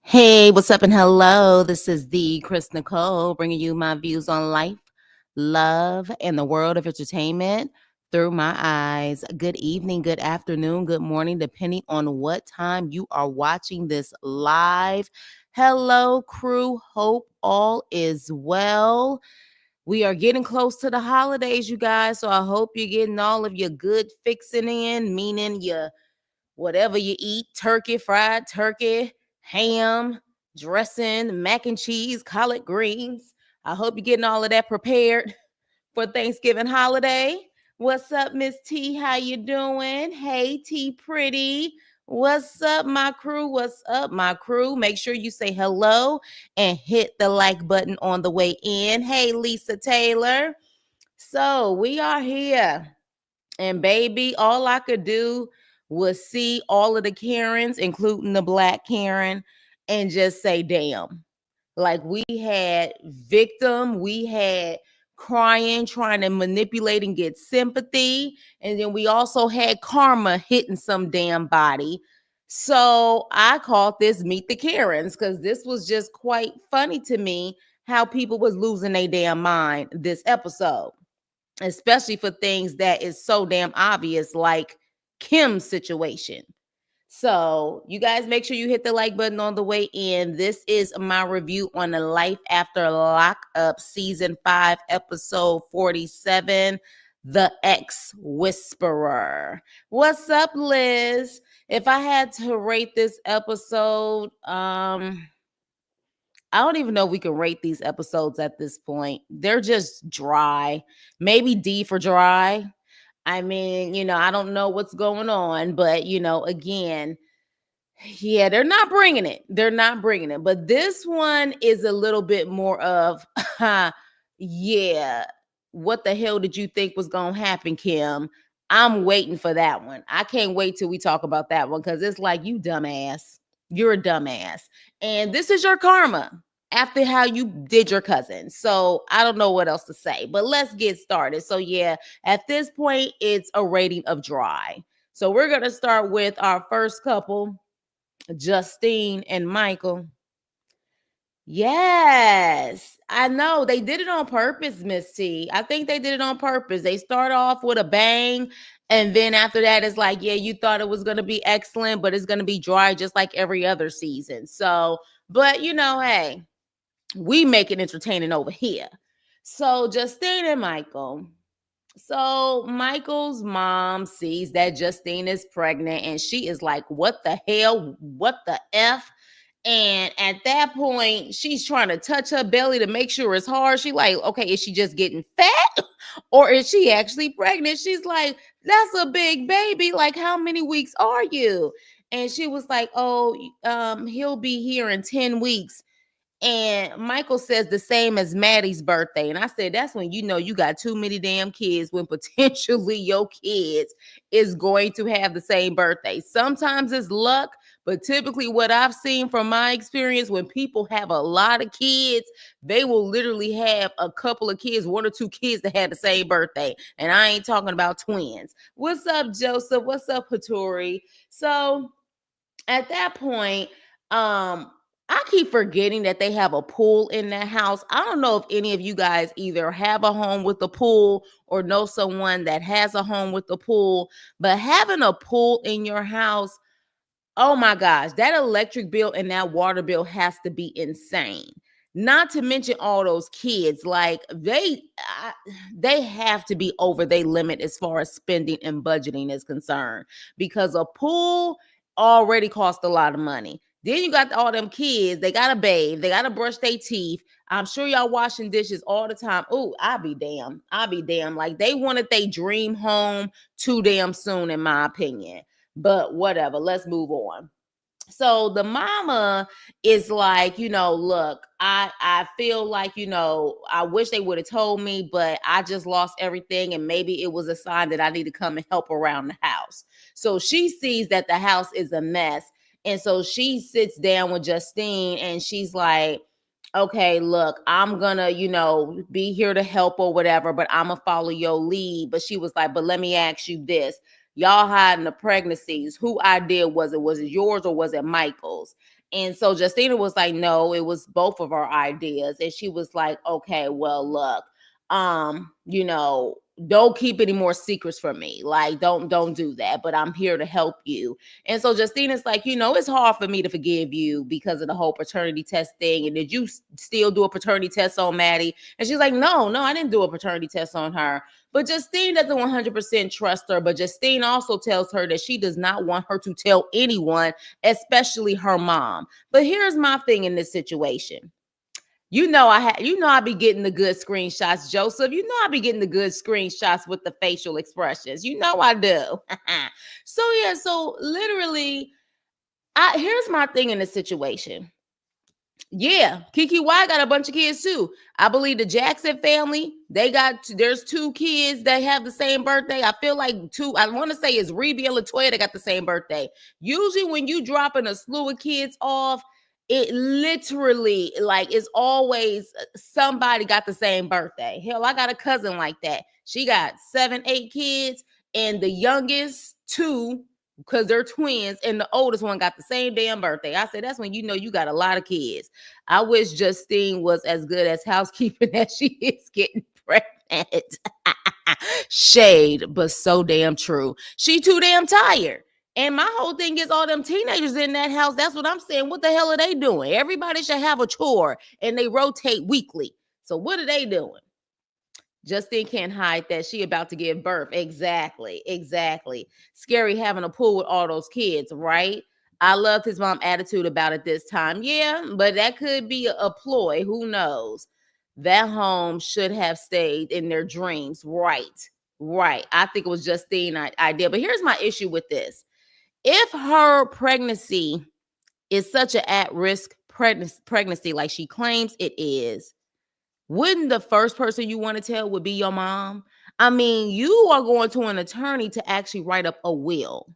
Hey, what's up and hello? This is the Chris Nicole bringing you my views on life, love, and the world of entertainment through my eyes. Good evening, good afternoon, good morning, depending on what time you are watching this live. Hello, crew. Hope all is well. We are getting close to the holidays, you guys. So I hope you're getting all of your good fixing in, meaning your whatever you eat, turkey, fried turkey, ham, dressing, mac and cheese, collard greens. I hope you're getting all of that prepared for Thanksgiving holiday. What's up, Miss T? How you doing? Hey, T Pretty. What's up, my crew? What's up, my crew? Make sure you say hello and hit the like button on the way in. Hey, Lisa Taylor. So we are here. And baby, all I could do was see all of the Karens, including the black Karen, and just say, damn. Like we had victim, we had crying, trying to manipulate and get sympathy. And then we also had karma hitting some damn body. So I called this Meet the Karens because this was just quite funny to me how people was losing their damn mind this episode, especially for things that is so damn obvious, like Kim's situation. So, you guys make sure you hit the like button on the way in. This is my review on the Life After Lockup Season 5, Episode 47, The Ex Whisperer. What's up, Liz? If I had to rate this episode, I don't even know if we can rate these episodes at this point. They're just dry. Maybe D for dry. I mean, I don't know what's going on, but again, yeah, they're not bringing it. They're not bringing it. But this one is a little bit more of, yeah, what the hell did you think was going to happen, Kim? I'm waiting for that one. I can't wait till we talk about that one because it's like, you dumbass. You're a dumbass. And this is your karma after how you did your cousin. So I don't know what else to say, but let's get started. So, yeah, at this point, it's a rating of dry. So we're going to start with our first couple, Justine and Michael. Yes, I know they did it on purpose, Miss T. I think they did it on purpose. They start off with a bang, and then after that, it's like, yeah, you thought it was going to be excellent, but it's going to be dry just like every other season. So, but hey, we make it entertaining over here. So, Justine and Michael. So Michael's mom sees that Justine is pregnant and she is like, what the hell? What the F? And at that point, she's trying to touch her belly to make sure it's hard. She like, okay, is she just getting fat or is she actually pregnant? She's like, that's a big baby. Like, how many weeks are you? And she was like, oh, he'll be here in 10 weeks. And Michael says the same as Maddie's birthday. And I said, that's when you know you got too many damn kids, when potentially your kids is going to have the same birthday. Sometimes it's luck, but typically what I've seen from my experience, when people have a lot of kids, they will literally have a couple of kids, one or two kids that had the same birthday. And I ain't talking about twins. What's up, Joseph? What's up, Hattori? So at that point, I keep forgetting that they have a pool in that house. I don't know if any of you guys either have a home with a pool or know someone that has a home with a pool, but having a pool in your house, oh my gosh, that electric bill and that water bill has to be insane. Not to mention all those kids, like they have to be over their limit as far as spending and budgeting is concerned, because a pool already costs a lot of money. Then you got all them kids, they gotta bathe, they gotta brush their teeth. I'm sure y'all washing dishes all the time. Oh, I'll be damn. I'll be damn. Like they wanted their dream home too damn soon, in my opinion. But whatever, let's move on. So the mama is like, look, I feel like, I wish they would have told me, but I just lost everything, and maybe it was a sign that I need to come and help around the house. So she sees that the house is a mess, and so she sits down with Justine and she's like, okay, look, I'm gonna, be here to help or whatever, but I'm gonna follow your lead. But she was like, but let me ask you this. Y'all hiding the pregnancies. Who idea was it? Was it yours or was it Michael's? And so Justina was like, no, it was both of our ideas. And she was like, okay, well, look, you know, don't keep any more secrets from me. Like, don't do that. But I'm here to help you. And so Justina's like, you know, it's hard for me to forgive you because of the whole paternity test thing. And did you still do a paternity test on Maddie? And she's like, no, I didn't do a paternity test on her. But Justine doesn't 100% trust her. But Justine also tells her that she does not want her to tell anyone, especially her mom. But here's my thing in this situation. I be getting the good screenshots, Joseph. I be getting the good screenshots with the facial expressions. I do. So literally, here's my thing in this situation. Yeah, Kiki Y got a bunch of kids too. I believe the Jackson family, there's two kids that have the same birthday. I feel like two, I want to say it's Rebe and Latoya that got the same birthday. Usually when you dropping a slew of kids off, it literally like it's always somebody got the same birthday. Hell, I got a cousin like that. She got 7, 8 kids, and the youngest two, because they're twins, and the oldest one got the same damn birthday. I said, that's when you got a lot of kids. I wish Justine was as good as housekeeping as she is getting pregnant. Shade, but so damn true. She too damn tired. And my whole thing is all them teenagers in that house. That's what I'm saying. What the hell are they doing? Everybody should have a chore and they rotate weekly. So what are they doing? Justine can't hide that she about to give birth. Exactly. Scary having a pool with all those kids, right? I loved his mom attitude about it this time. Yeah, but that could be a ploy. Who knows? That home should have stayed in their dreams. Right. I think it was Justine idea. But here's my issue with this. If her pregnancy is such an at-risk pregnancy like she claims it is, wouldn't the first person you want to tell would be your mom? I mean, you are going to an attorney to actually write up a will.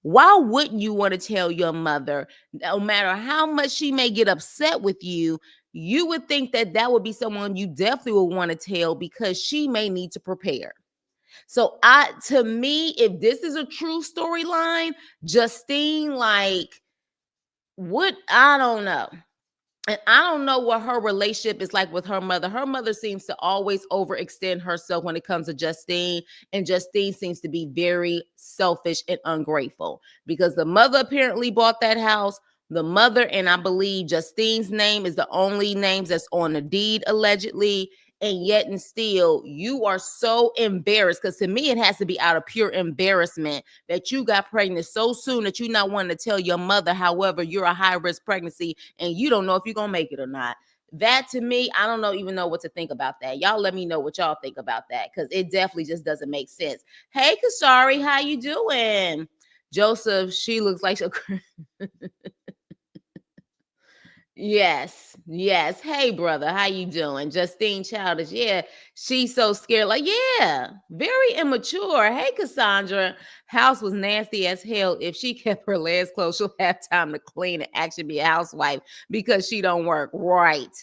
Why wouldn't you want to tell your mother? No matter how much she may get upset with you, you would think that would be someone you definitely would want to tell because she may need to prepare. So to me, if this is a true storyline, Justine, like, I don't know. And I don't know what her relationship is like with her mother. Her mother seems to always overextend herself when it comes to Justine. And Justine seems to be very selfish and ungrateful because the mother apparently bought that house. The mother, and I believe Justine's name is the only names that's on the deed, allegedly. And yet and still, you are so embarrassed, because to me, it has to be out of pure embarrassment that you got pregnant so soon that you're not wanting to tell your mother. However, you're a high-risk pregnancy and you don't know if you're going to make it or not. That, to me, I don't even know what to think about that. Y'all let me know what y'all think about that, because it definitely just doesn't make sense. Hey, Kasari, how you doing? Joseph, she looks like a... Yes. Hey, brother, how you doing? Justine Childish. Yeah, she's so scared. Like, yeah, very immature. Hey, Cassandra. House was nasty as hell. If she kept her legs closed, she'll have time to clean and actually be a housewife because she don't work. Right.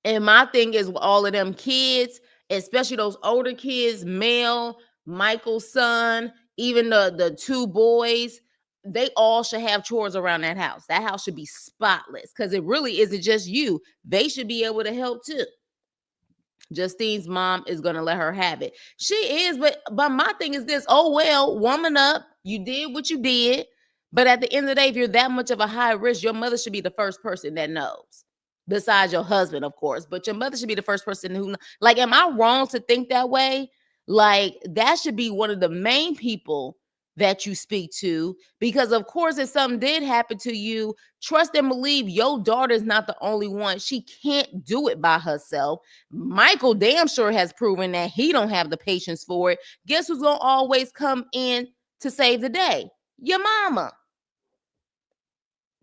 And my thing is with all of them kids, especially those older kids, Mel, Michael's son, even the two boys, they all should have chores around that house. That house should be spotless because it really isn't just you. They should be able to help too. Justine's mom is gonna let her have it. She is, but my thing is this: oh well, woman up. You did what you did, but at the end of the day, if you're that much of a high risk, your mother should be the first person that knows. Besides your husband, of course, but your mother should be the first person who, like, am I wrong to think that way? Like, that should be one of the main people that you speak to, because of course, if something did happen to you, trust and believe your daughter is not the only one. She can't do it by herself. Michael damn sure has proven that he don't have the patience for it. Guess who's gonna always come in to save the day? Your mama.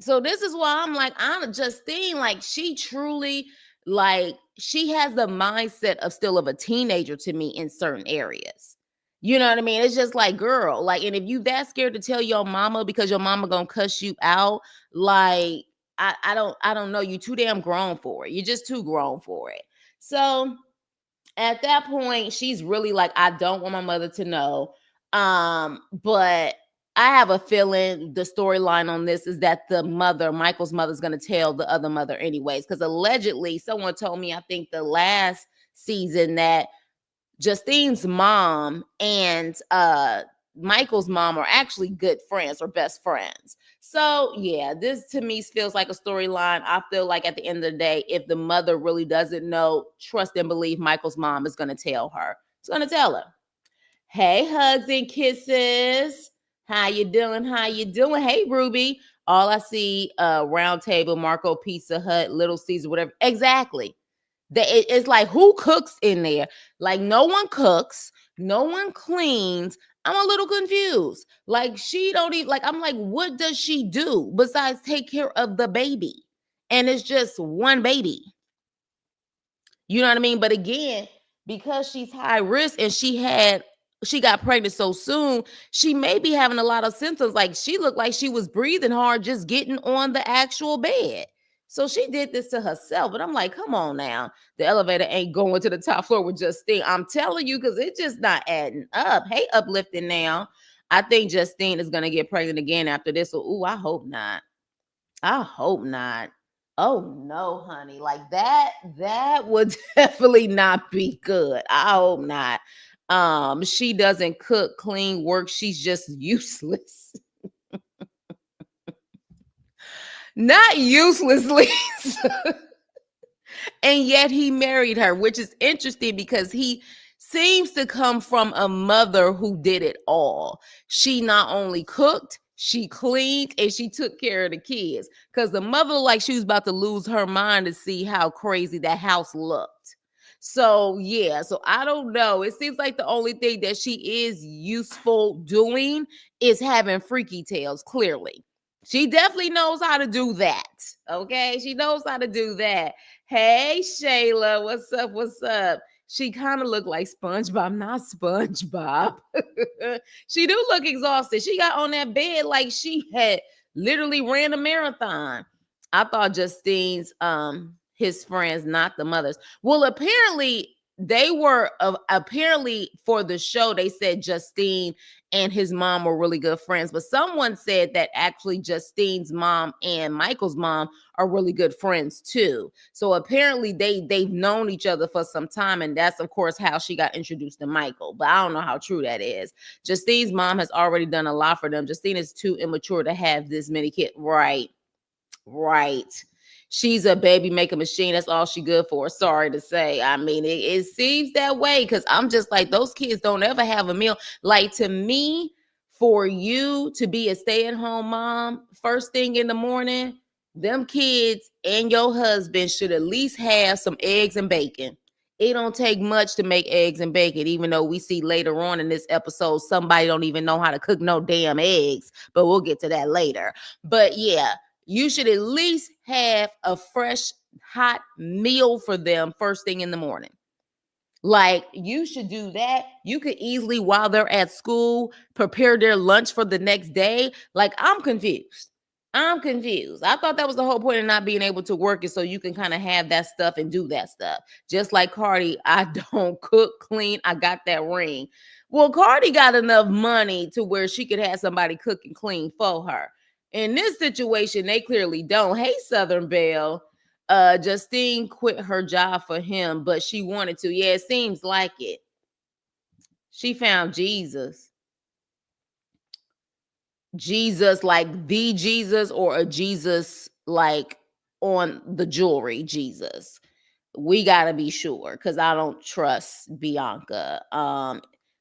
So this is why I'm like, Justine, like, she truly, like, she has the mindset of still of a teenager to me in certain areas. You know what I mean? It's just like, girl, like, and if you that scared to tell your mama because your mama gonna cuss you out, like, I don't know. You too damn grown for it. You're just too grown for it. So at that point, she's really like, I don't want my mother to know. But I have a feeling the storyline on this is that the mother, Michael's mother, is going to tell the other mother anyways. Because allegedly, someone told me, I think the last season, that Justine's mom and Michael's mom are actually good friends or best friends. So yeah, this to me feels like a storyline. I feel like at the end of the day, if the mother really doesn't know, trust and believe Michael's mom is going to tell her. It's going to tell her. Hey, hugs and kisses. How you doing? How you doing? Hey, Ruby. All I see, Round Table, Marco, Pizza Hut, Little Caesar, whatever. Exactly. It's like, who cooks in there? Like, no one cooks, no one cleans. I'm a little confused. Like, she don't even, like, I'm like, what does she do besides take care of the baby? And it's just one baby. You know what I mean? But again, because she's high risk and she got pregnant so soon, she may be having a lot of symptoms. Like, she looked like she was breathing hard just getting on the actual bed. So she did this to herself. But I'm like, come on now. The elevator ain't going to the top floor with Justine. I'm telling you, because it's just not adding up. Hey, uplifting now. I think Justine is gonna get pregnant again after this. So, ooh, I hope not. I hope not. Oh no, honey. Like that would definitely not be good. I hope not. She doesn't cook, clean, work. She's just useless. Not uselessly. And yet he married her, which is interesting because he seems to come from a mother who did it all. She not only cooked, she cleaned, and she took care of the kids. Because the mother, like, she was about to lose her mind to see how crazy that house looked. So yeah, so I don't know. It seems like the only thing that she is useful doing is having freaky tales, clearly. She definitely knows how to do that. Okay. She knows how to do that. Hey, Shayla. What's up? What's up? She kind of looked like SpongeBob, not SpongeBob. She do look exhausted. She got on that bed like she had literally ran a marathon. I thought Justine's his friends, not the mothers. Well, apparently they were apparently for the show, they said Justine and his mom were really good friends. But someone said that actually Justine's mom and Michael's mom are really good friends too. So apparently they've known each other for some time, and that's of course how she got introduced to Michael. But I don't know how true that is. Justine's mom has already done a lot for them. Justine is too immature to have this many kids. Right. Right. She's a baby maker machine. That's all she good for. Sorry to say. I mean, it seems that way because I'm just like, those kids don't ever have a meal. Like, to me, for you to be a stay-at-home mom, first thing in the morning, them kids and your husband should at least have some eggs and bacon. It don't take much to make eggs and bacon, even though we see later on in this episode, somebody don't even know how to cook no damn eggs. But we'll get to that later. But yeah, you should at least have a fresh, hot meal for them first thing in the morning. Like, you should do that. You could easily, while they're at school, prepare their lunch for the next day. Like, I'm confused. I'm confused. I thought that was the whole point of not being able to work, is so you can kind of have that stuff and do that stuff. Just like Cardi, I don't cook, clean. I got that ring. Well, Cardi got enough money to where she could have somebody cook and clean for her. In this situation, they clearly don't. Hey, Southern Belle. Justine quit her job for him, but she wanted to. Yeah, it seems like it. She found Jesus. Jesus, like the Jesus, or a Jesus like on the jewelry Jesus. We gotta be sure, because I don't trust Bianca.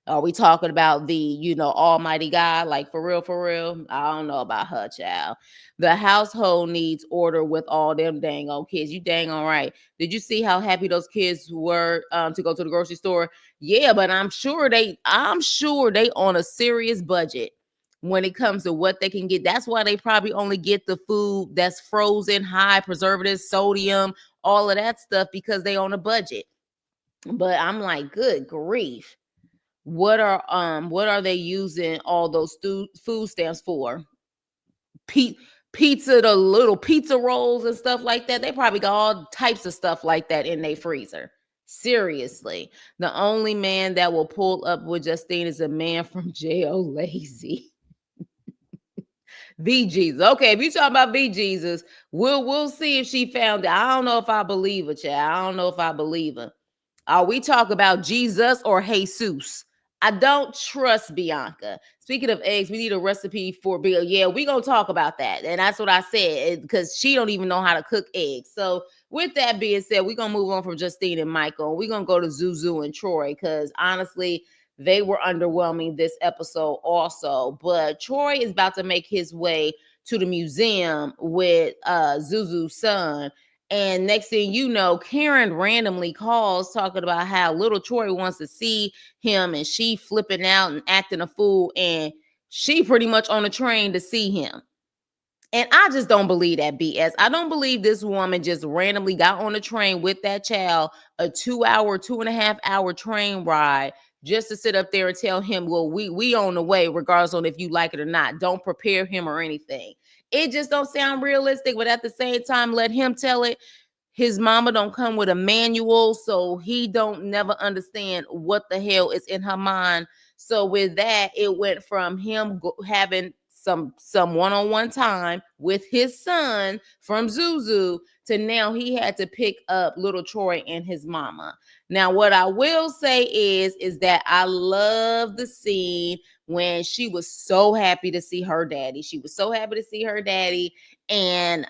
Are we talking about the, Almighty God, like for real, for real? I don't know about her, child. The household needs order with all them dang old kids. You dang all right. Did you see how happy those kids were to go to the grocery store? Yeah, but I'm sure they on a serious budget when it comes to what they can get. That's why they probably only get the food that's frozen, high preservatives, sodium, all of that stuff, because they on a budget. But I'm like, good grief. What are they using all those food stamps for? Pizza, the little pizza rolls and stuff like that. They probably got all types of stuff like that in their freezer. Seriously. The only man that will pull up with Justine is a man from jail, lazy. V Jesus. Okay, if you talking about V Jesus, we'll see if she found it. I don't know if I believe her, child. I don't know if I believe her. We talk about Jesus or Jesus. I don't trust Bianca. Speaking of eggs, we need a recipe for Bill. Yeah, we gonna talk about that, and that's what I said because she don't even know how to cook eggs. So with that being said, we're gonna move on from Justine and Michael. We're gonna go to Zuzu and Troy because honestly, they were underwhelming this episode also. But Troy is about to make his way to the museum with Zuzu's son. And next thing you know, Karen randomly calls talking about how little Troy wants to see him and she flipping out and acting a fool. And she pretty much on the train to see him. And I just don't believe that BS. I don't believe this woman just randomly got on a train with that child, a 2 hour, 2.5 hour train ride, just to sit up there and tell him, well, we on the way, regardless on if you like it or not. Don't prepare him or anything. It just don't sound realistic, but at the same time, let him tell it. His mama don't come with a manual, so he don't never understand what the hell is in her mind. So with that, it went from him having some one-on-one time with his son from Zuzu to now he had to pick up little Troy and his mama. Now, what I will say is that I love the scene when she was so happy to see her daddy. She was so happy to see her daddy, and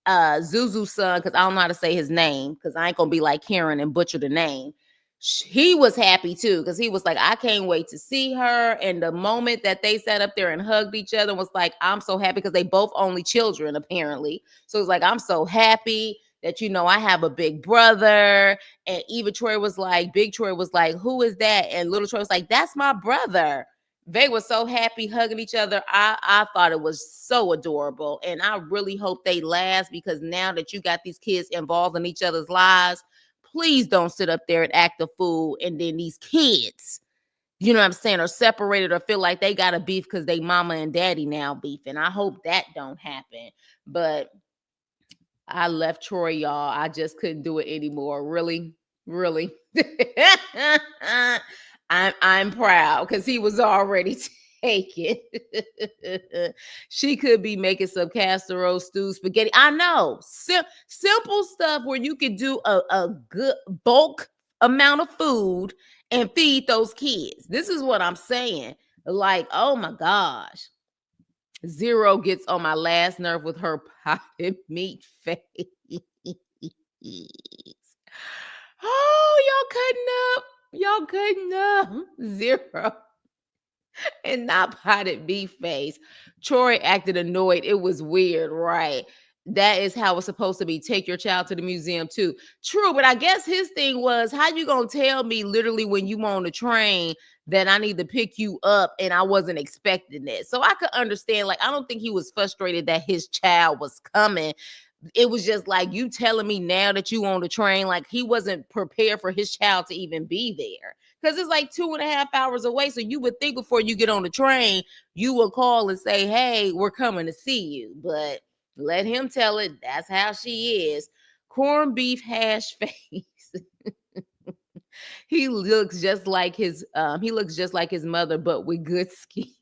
Zuzu's son, because I don't know how to say his name, because I ain't gonna be like Karen and butcher the name. He was happy too, because he was like, I can't wait to see her. And the moment that they sat up there and hugged each other was like, I'm so happy, because they both only children apparently. So it's like, I'm so happy that, you know, I have a big brother. And even Troy was like, big Troy was like, who is that? And little Troy was like, that's my brother. They were so happy hugging each other. I thought it was so adorable. And I really hope they last, because now that you got these kids involved in each other's lives, please don't sit up there and act a fool. And then these kids, you know what I'm saying, are separated or feel like they got a beef because they mama and daddy now beefing. I hope that don't happen. But I left Troy, y'all. I just couldn't do it anymore. Really, really. I'm proud because he was already taken. She could be making some casserole, stew, spaghetti. I know. Simple stuff where you could do a good bulk amount of food and feed those kids. This is what I'm saying. Like, oh my gosh. Zero gets on my last nerve with her potted meat face. Oh, y'all cutting up. Zero. And not potted beef face. Troy acted annoyed. It was weird, right? That is how it's supposed to be. Take your child to the museum too. True, but I guess his thing was, how you gonna tell me literally when you on the train that I need to pick you up and I wasn't expecting it? So I could understand, like, I don't think he was frustrated that his child was coming. It was just like, you telling me now that you on the train, like he wasn't prepared for his child to even be there. Because it's like 2.5 hours away. So you would think before you get on the train, you will call and say, hey, we're coming to see you. But let him tell it. That's how she is. Corned beef hash face. He looks just like his mother, but with good skin.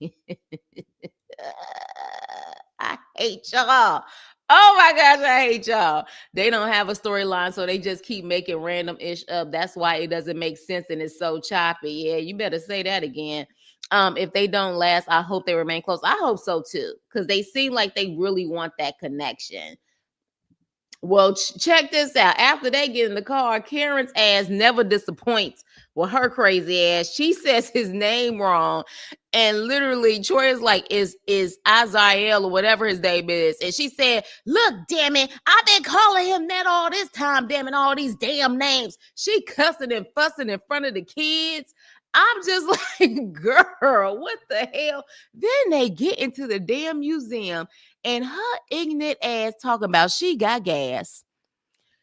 I hate y'all. Oh my gosh, I hate y'all. They don't have a storyline, so they just keep making random ish up. That's why it doesn't make sense and it's so choppy. Yeah, you better say that again. If they don't last, I hope they remain close. I hope so too, because they seem like they really want that connection. Well, check this out. After they get in the car, Karen's ass never disappoints with her crazy ass. She says his name wrong. And literally, Troy is like, is Azael or whatever his name is. And she said, look, damn it, I've been calling him that all this time, damn it, all these damn names. She cussing and fussing in front of the kids. I'm just like, girl, what the hell? Then they get into the damn museum and her ignorant ass talking about she got gas.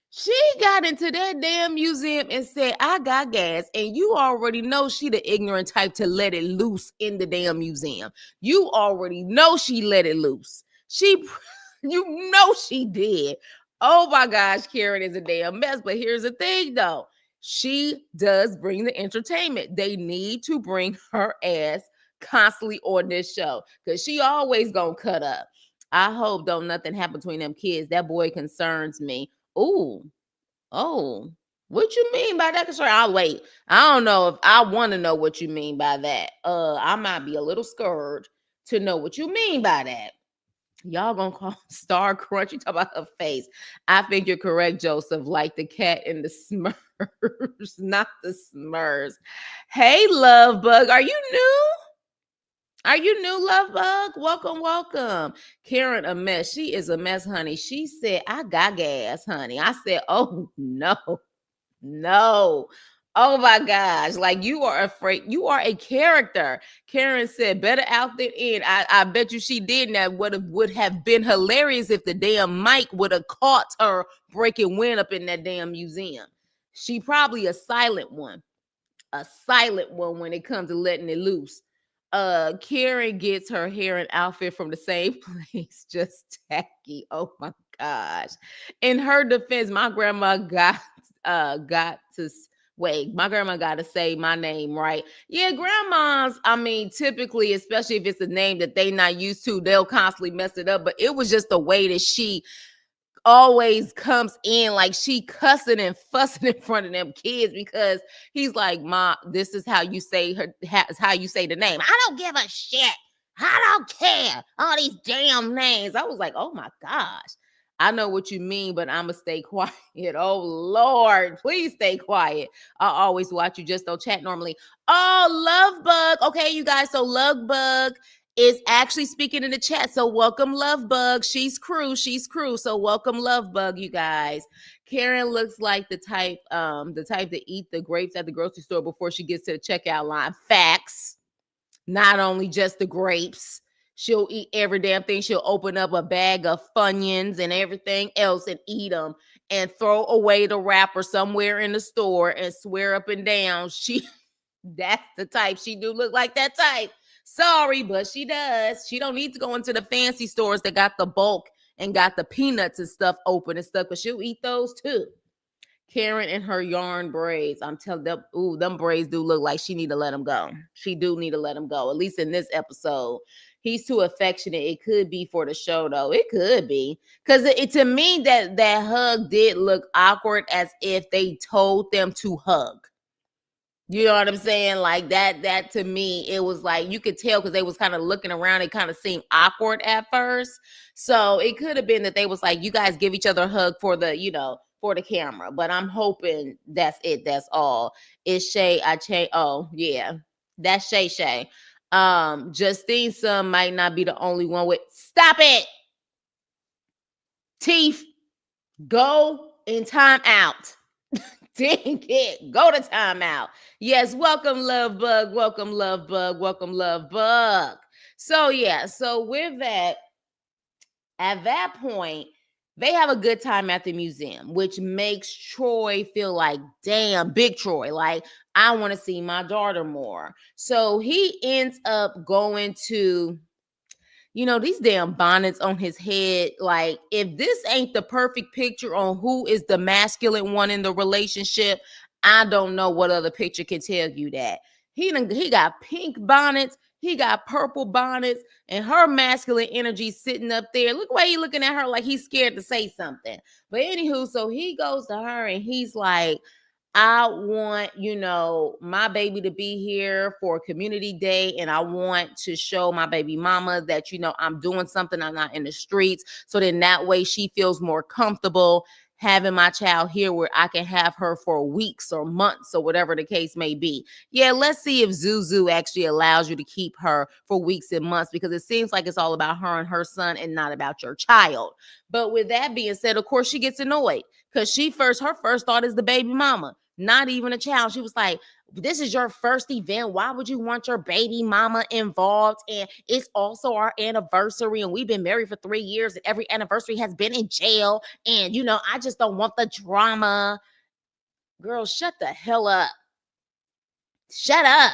She got into that damn museum and said, I got gas. And you already know she the ignorant type to let it loose in the damn museum. You already know she let it loose. You know she did. Oh my gosh, Karen is a damn mess. But here's the thing though. She does bring the entertainment. They need to bring her ass constantly on this show because she always gonna cut up. I hope don't nothing happen between them kids. That boy concerns me. Ooh, oh, what you mean by that concern? I'll wait. I don't know if I want to know what you mean by that. I might be a little scared to know what you mean by that. Y'all gonna call Star Crunch? You talk about her face. I think you're correct, Joseph. Like the cat in the Smurfs, not the Smurfs. Hey, Love Bug, are you new? Are you new, Love Bug? Welcome, welcome. Karen, a mess. She is a mess, honey. She said, I got gas, honey. I said, oh, no. No. Oh my gosh. Like you are afraid. You are a character. Karen said, better out than in. I bet you she did. And that would have been hilarious if the damn mic would have caught her breaking wind up in that damn museum. She probably a silent one. A silent one when it comes to letting it loose. Karen gets her hair and outfit from the same place. Just tacky. Oh my gosh. In her defense, my grandma got to wait. My grandma got to say my name right. Yeah, grandmas. I mean, typically, especially if it's a name that they not used to, they'll constantly mess it up. But it was just the way that she always comes in like she cussing and fussing in front of them kids because he's like, Ma, this is how you say how you say the name. I don't give a shit. I don't care. All these damn names. I was like, oh my gosh. I know what you mean, but I'ma stay quiet. Oh Lord, please stay quiet. I always watch you, just don't chat normally. Oh, Love Bug. Okay, you guys. So Love Bug is actually speaking in the chat. So welcome, Love Bug. She's crew. She's crew. So welcome, Love Bug, you guys. Karen looks like the type to eat the grapes at the grocery store before she gets to the checkout line. Facts. Not only just the grapes. She'll eat every damn thing. She'll open up a bag of Funyuns and everything else and eat them and throw away the wrapper somewhere in the store and swear up and down that's the type. She do look like that type. Sorry, but she does. She don't need to go into the fancy stores that got the bulk and got the peanuts and stuff open and stuff, because she'll eat those too. Karen and her yarn braids. I'm telling them, ooh, them braids do look like she need to let them go. She do need to let them go, at least in this episode. He's too affectionate. It could be for the show, though. It could be. Because to me, that hug did look awkward, as if they told them to hug. You know what I'm saying? Like that to me, it was like you could tell because they was kind of looking around. It kind of seemed awkward at first. So it could have been that they was like, you guys give each other a hug for for the camera. But I'm hoping that's it. That's all. It's Shay. Oh, yeah. That's Shay. Justine's son might not be the only one with. Stop it. Teeth. Go in time out. Dang it. Go to timeout. Yes, welcome, Love Bug. Welcome, Love Bug. Welcome, Love Bug. So, yeah, so with that, at that point, they have a good time at the museum, which makes Troy feel like, damn, big Troy, like, I want to see my daughter more. So he ends up going to, these damn bonnets on his head. Like, if this ain't the perfect picture on who is the masculine one in the relationship, I don't know what other picture can tell you that. He got pink bonnets, he got purple bonnets, and her masculine energy sitting up there. Look why he looking at her like he's scared to say something. But anywho, so he goes to her and he's like, I want, my baby to be here for community day. And I want to show my baby mama that, I'm doing something. I'm not in the streets. So then that way she feels more comfortable having my child here, where I can have her for weeks or months or whatever the case may be. Yeah, let's see if Zuzu actually allows you to keep her for weeks and months, because it seems like it's all about her and her son and not about your child. But with that being said, of course, she gets annoyed because her first thought is the baby mama. Not even a child. She was like, this is your first event. Why would you want your baby mama involved? And it's also our anniversary. And we've been married for 3 years. And every anniversary has been in jail. And, I just don't want the drama. Girl, shut the hell up. Shut up.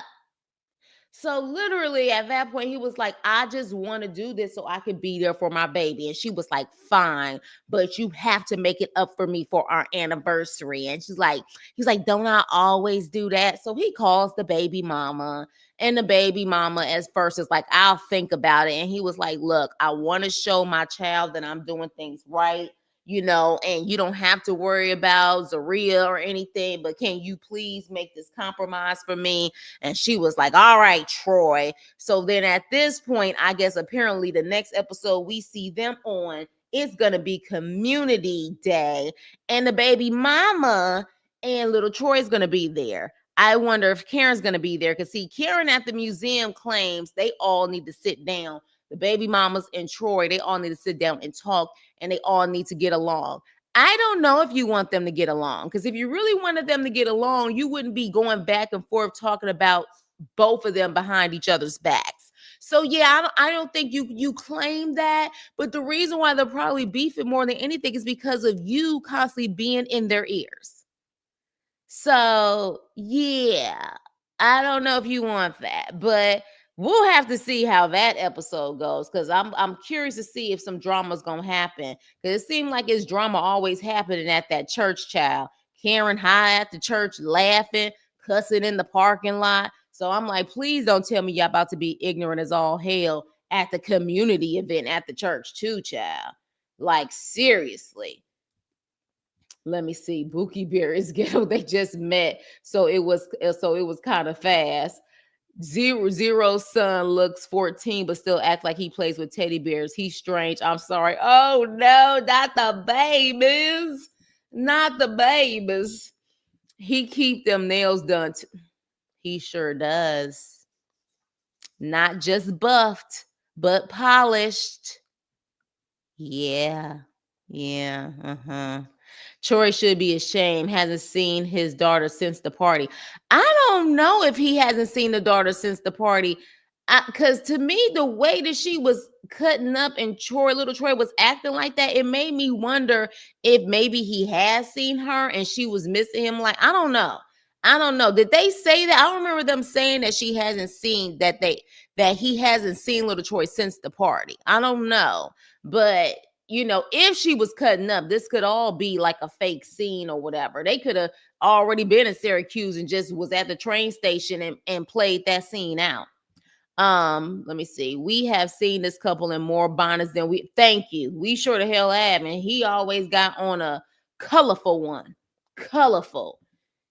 So literally at that point, he was like, I just want to do this so I could be there for my baby. And she was like, fine, but you have to make it up for me for our anniversary. And he's like, don't I always do that? So he calls the baby mama. And the baby mama at first is like, I'll think about it. And he was like, look, I want to show my child that I'm doing things right, and you don't have to worry about Zeruiah or anything, but can you please make this compromise for me? And she was like, all right, Troy. So then at this point, I guess apparently the next episode we see them on, it's going to be community day. And the baby mama and little Troy is going to be there. I wonder if Karen's going to be there because, see, Karen at the museum claims they all need to sit down. The baby mamas and Troy, they all need to sit down and talk, and they all need to get along. I don't know if you want them to get along, because if you really wanted them to get along, you wouldn't be going back and forth talking about both of them behind each other's backs. So yeah, I don't think you claim that, but the reason why they're probably beefing more than anything is because of you constantly being in their ears. So yeah, I don't know if you want that, but we'll have to see how that episode goes, because I'm curious to see if some drama's gonna happen. Because it seemed like it's drama always happening at that church, child. Karen high at the church, laughing, cussing in the parking lot. So I'm like, please don't tell me y'all about to be ignorant as all hell at the community event at the church too, child. Like seriously. Let me see. Bookie Berry's ghetto. They just met, so it was kind of fast. Zero's son looks 14, but still acts like he plays with teddy bears. He's strange. I'm sorry. Oh no, not the babies. Not the babies. He keep them nails done. He sure does. Not just buffed, but polished. Yeah. Yeah. Uh-huh. Troy should be ashamed. Hasn't seen his daughter since the party. I don't know if he hasn't seen the daughter since the party. Because to me, the way that she was cutting up and little Troy was acting like that, it made me wonder if maybe he has seen her and she was missing him. Like, I don't know. I don't know. Did they say that? I don't remember them saying that she hasn't seen that he hasn't seen little Troy since the party. I don't know. But if she was cutting up, this could all be like a fake scene or whatever. They could have already been in Syracuse and just was at the train station and played that scene out. Let me see. We have seen this couple in more bonnets than thank you. We sure the hell have. And he always got on a colorful one. Colorful.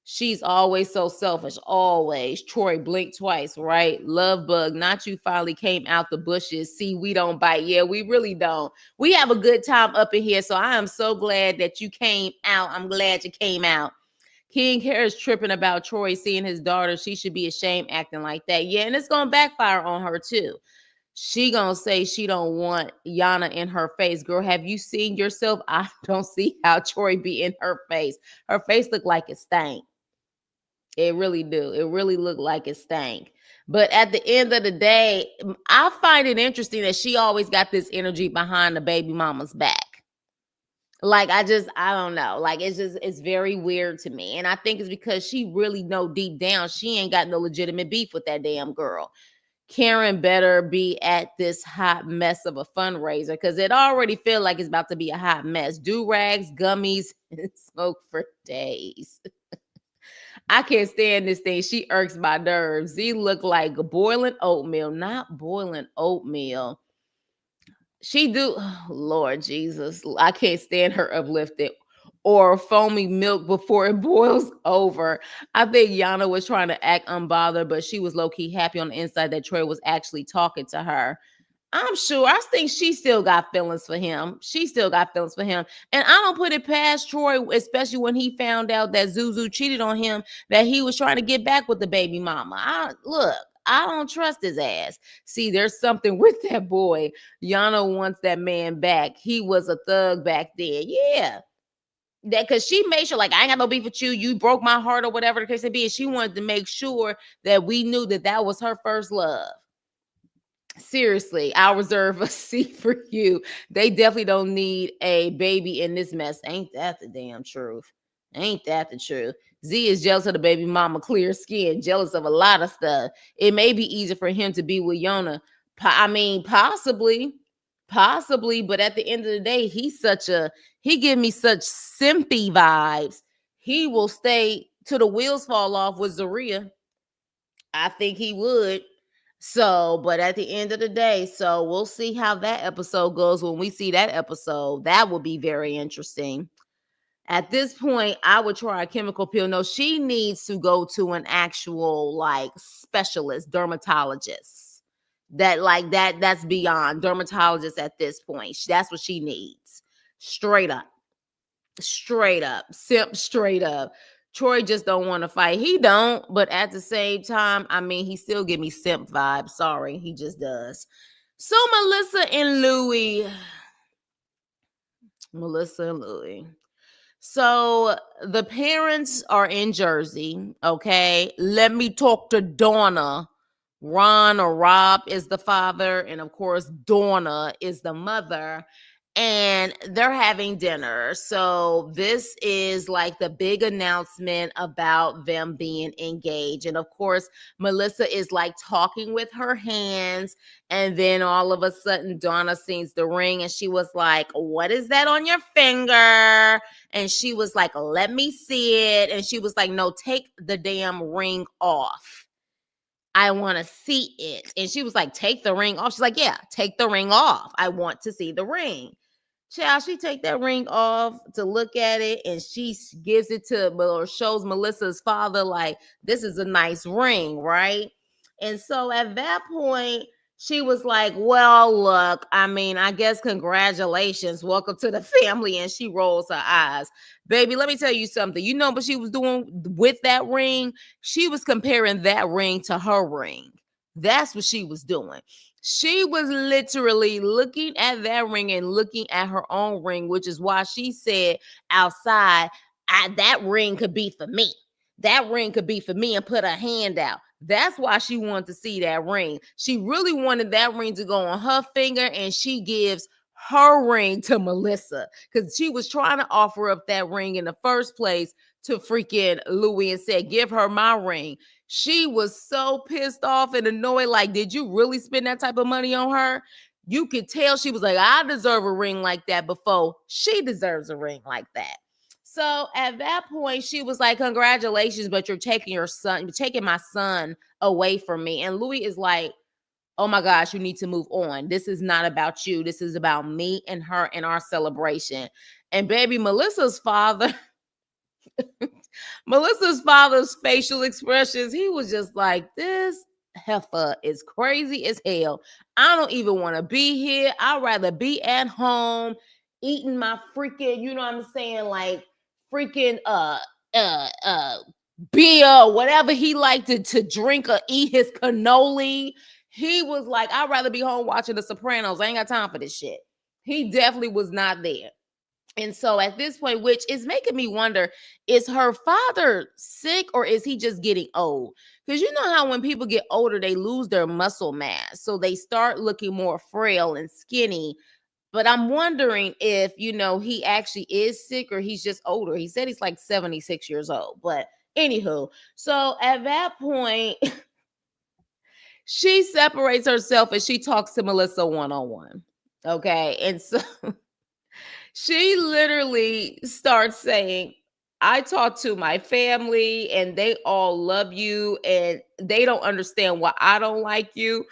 She's always so selfish. Always. Troy, blink twice, right? Love bug, not you finally came out the bushes. See, we don't bite. Yeah, we really don't. We have a good time up in here. So I am so glad that you came out. I'm glad you came out. King Harris tripping about Troy seeing his daughter. She should be ashamed acting like that. Yeah, and it's gonna backfire on her too. She gonna say she don't want Yana in her face. Girl, have you seen yourself? I don't see how Troy be in her face. Her face look like it stank. It really do. It really looked like it stank. But at the end of the day, I find it interesting that she always got this energy behind the baby mama's back. Like, I don't know. Like, it's very weird to me. And I think it's because she really know deep down she ain't got no legitimate beef with that damn girl. Karen better be at this hot mess of a fundraiser, because it already feel like it's about to be a hot mess. Do-rags, gummies, and smoke for days. I can't stand this thing. She irks my nerves. She look like boiling oatmeal, not boiling oatmeal. She do, oh, Lord Jesus. I can't stand her uplifted or foamy milk before it boils over. I think Yana was trying to act unbothered, but she was low-key happy on the inside that Troy was actually talking to her. I'm sure. I think she still got feelings for him. She still got feelings for him. And I don't put it past Troy, especially when he found out that Zuzu cheated on him, that he was trying to get back with the baby mama. I don't trust his ass. See, there's something with that boy. Yana wants that man back. He was a thug back then. Yeah. That because she made sure, like, I ain't got no beef with you. You broke my heart or whatever the case may be. And she wanted to make sure that we knew that was her first love. Seriously, I'll reserve a seat for you. They definitely don't need a baby in this mess. Ain't that the damn truth? Ain't that the truth? Z is jealous of the baby mama clear skin, jealous of a lot of stuff. It may be easier for him to be with Yona. I mean, possibly, but at the end of the day, he give me such simpy vibes. He will stay till the wheels fall off with Zeruiah. I think he would. So, but at the end of the day, so we'll see how that episode goes when we see that episode. That will be very interesting. At this point, I would try a chemical peel. No, she needs to go to an actual like specialist, dermatologist. That's beyond dermatologist at this point. That's what she needs. Straight up. Straight up. Simp straight up. Troy just don't want to fight. He don't, but at the same time, I mean, he still give me simp vibes. Sorry, he just does. So Melissa and Louie. Melissa and Louie. So the parents are in Jersey. Okay. Let me talk to Donna. Ron or Rob is the father. And of course, Donna is the mother. And they're having dinner. So this is like the big announcement about them being engaged. And of course, Melissa is like talking with her hands. And then all of a sudden, Donna sees the ring and she was like, "What is that on your finger?" And she was like, "Let me see it." And she was like, "No, take the damn ring off. I want to see it." And she was like, "Take the ring off." She's like, "Yeah, take the ring off. I want to see the ring." Child, she take that ring off to look at it, and she gives it to or shows Melissa's father like, "This is a nice ring, right?" And so at that point, she was like, "Well, look, I mean, I guess congratulations, welcome to the family." And she rolls her eyes. Baby, let me tell you something. You know what she was doing with that ring? She was comparing that ring to her ring. That's what she was doing. She was literally looking at that ring and looking at her own ring, which is why she said outside, that ring could be for me. That ring could be for me, and put her hand out. That's why she wanted to see that ring. She really wanted that ring to go on her finger, and she gives her ring to Melissa because she was trying to offer up that ring in the first place to freaking Louie and said, "Give her my ring." She was so pissed off and annoyed. Like, did you really spend that type of money on her? You could tell she was like, "I deserve a ring like that before she deserves a ring like that." So at that point, she was like, "Congratulations, but you're taking my son away from me." And Louis is like, "Oh my gosh, you need to move on. This is not about you. This is about me and her and our celebration." And baby, Melissa's father's facial expressions, he was just like, "This heifer is crazy as hell. I don't even want to be here. I'd rather be at home eating my freaking, you know what I'm saying, like freaking uh uh beer, whatever he liked to drink or eat, his cannoli." He was like, "I'd rather be home watching The Sopranos. I ain't got time for this shit." He definitely was not there. And so at this point, which is making me wonder, is her father sick or is he just getting old? Because you know how when people get older, they lose their muscle mass. So they start looking more frail and skinny. But I'm wondering if, he actually is sick or he's just older. He said he's like 76 years old. But anywho, so at that point, she separates herself and she talks to Melissa one on one. Okay. And so she literally starts saying, "I talk to my family and they all love you and they don't understand why I don't like you,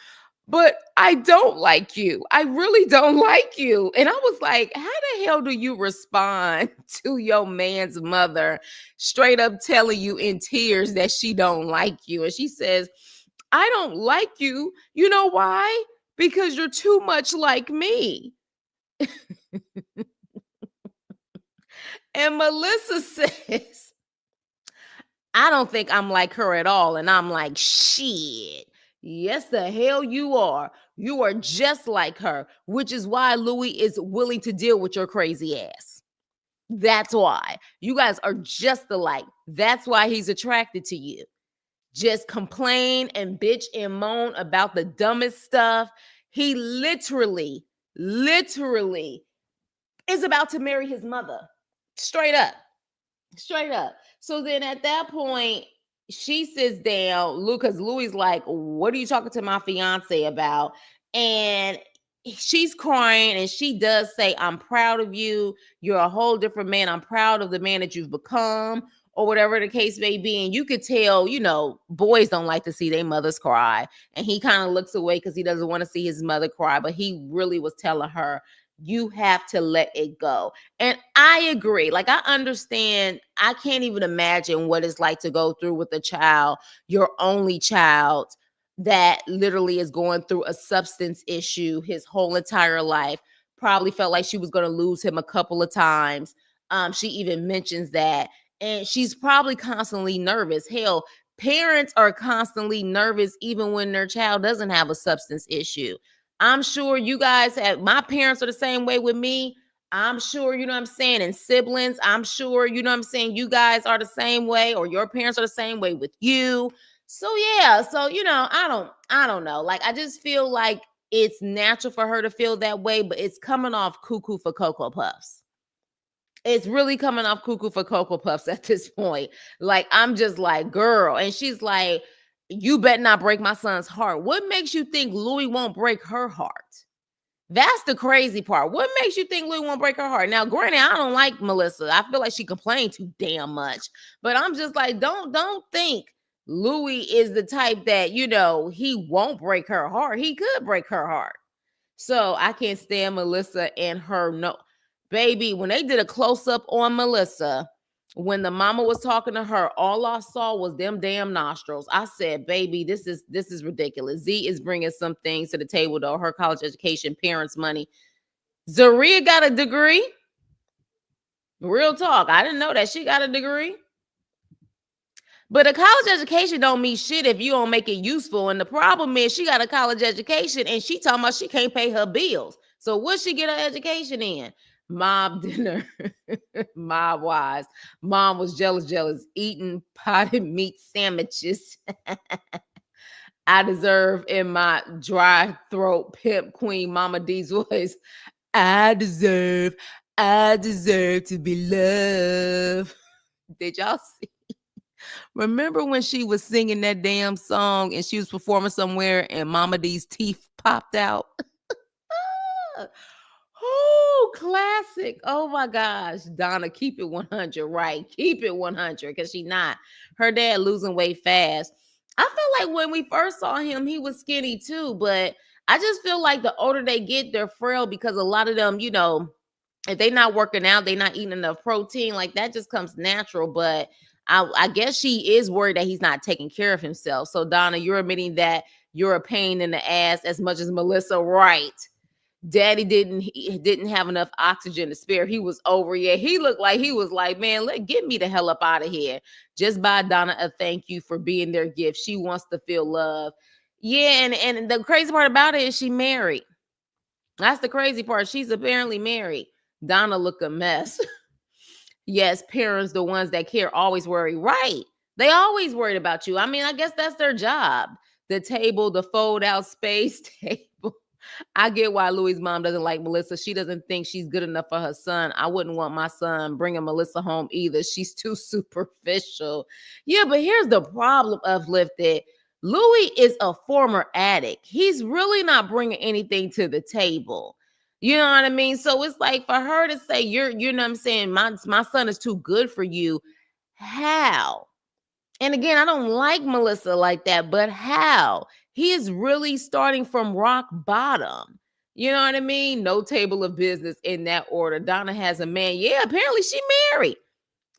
but I don't like you. I really don't like you." And I was like, how the hell do you respond to your man's mother straight up telling you in tears that she don't like you? And she says, "I don't like you. You know why? Because you're too much like me." And Melissa says, "I don't think I'm like her at all." And I'm like, "Shit. Yes, the hell you are. You are just like her, which is why Louis is willing to deal with your crazy ass. That's why. You guys are just alike. That's why he's attracted to you. Just complain and bitch and moan about the dumbest stuff. He literally is about to marry his mother. Straight up. Straight up. So then at that point, she sits down, because Louie's like, "What are you talking to my fiance about?" And she's crying, and she does say, "I'm proud of you. You're a whole different man. I'm proud of the man that you've become," or whatever the case may be. And you could tell, boys don't like to see their mothers cry. And he kind of looks away because he doesn't want to see his mother cry. But he really was telling her, "You have to let it go." And I agree. Like, I understand. I can't even imagine what it's like to go through with a child, your only child, that literally is going through a substance issue his whole entire life. Probably felt like she was going to lose him a couple of times. She even mentions that. And she's probably constantly nervous. Hell, parents are constantly nervous even when their child doesn't have a substance issue. I'm sure you guys have, my parents are the same way with me. I'm sure, you know what I'm saying, and siblings, I'm sure, you know what I'm saying, you guys are the same way, or your parents are the same way with you. So yeah, so I don't know. Like, I just feel like it's natural for her to feel that way, but it's coming off cuckoo for Cocoa Puffs. It's really coming off cuckoo for Cocoa Puffs at this point. Like, I'm just like, girl. And she's like, "You better not break my son's heart." What makes you think Louie won't break her heart? That's the crazy part. What makes you think Louie won't break her heart? Now, granted, I don't like Melissa. I feel like she complained too damn much. But I'm just like, don't think Louie is the type that, he won't break her heart. He could break her heart. So I can't stand Melissa and her. No, baby, when they did a close up on Melissa, when the mama was talking to her, all I saw was them damn nostrils. I said, "Baby, this is ridiculous." Z is bringing some things to the table, though. Her college education, parents' money. Zeruiah got a degree. Real talk. I didn't know that she got a degree. But a college education don't mean shit if you don't make it useful. And the problem is, she got a college education and she talking about she can't pay her bills. So what she get her education in? Mob dinner. Mob wise. Mom was jealous, eating potted meat sandwiches. I deserve, in my dry throat pimp queen Mama D's voice, I deserve to be loved. Did y'all see? Remember when she was singing that damn song and she was performing somewhere and Mama D's teeth popped out? Oh, classic. Oh my gosh. Donna, keep it 100, right? Keep it 100, because she not. Her dad losing weight fast. I feel like when we first saw him, he was skinny too, but I just feel like the older they get, they're frail, because a lot of them, if they not working out, they not eating enough protein, like that just comes natural. But I guess she is worried that he's not taking care of himself. So Donna, you're admitting that you're a pain in the ass as much as Melissa, right? Daddy didn't have enough oxygen to spare. He was over. Yeah, he looked like he was like, "Man, get me the hell up out of here." Just buy Donna a thank you for being their gift. She wants to feel love. Yeah, and the crazy part about it is she married. That's the crazy part. She's apparently married. Donna look a mess. Yes, parents, the ones that care, always worry. Right. They always worried about you. I mean, I guess that's their job. The table, the fold out space table. I get why Louie's mom doesn't like Melissa. She doesn't think she's good enough for her son. I wouldn't want my son bringing Melissa home either. She's too superficial. Yeah, but here's the problem, Uplifted. Louie is a former addict. He's really not bringing anything to the table. You know what I mean? So it's like, for her to say, you know what I'm saying, my son is too good for you. How? And again, I don't like Melissa like that, but how? He is really starting from rock bottom. You know what I mean? No table of business in that order. Donna has a man. Yeah, apparently she married.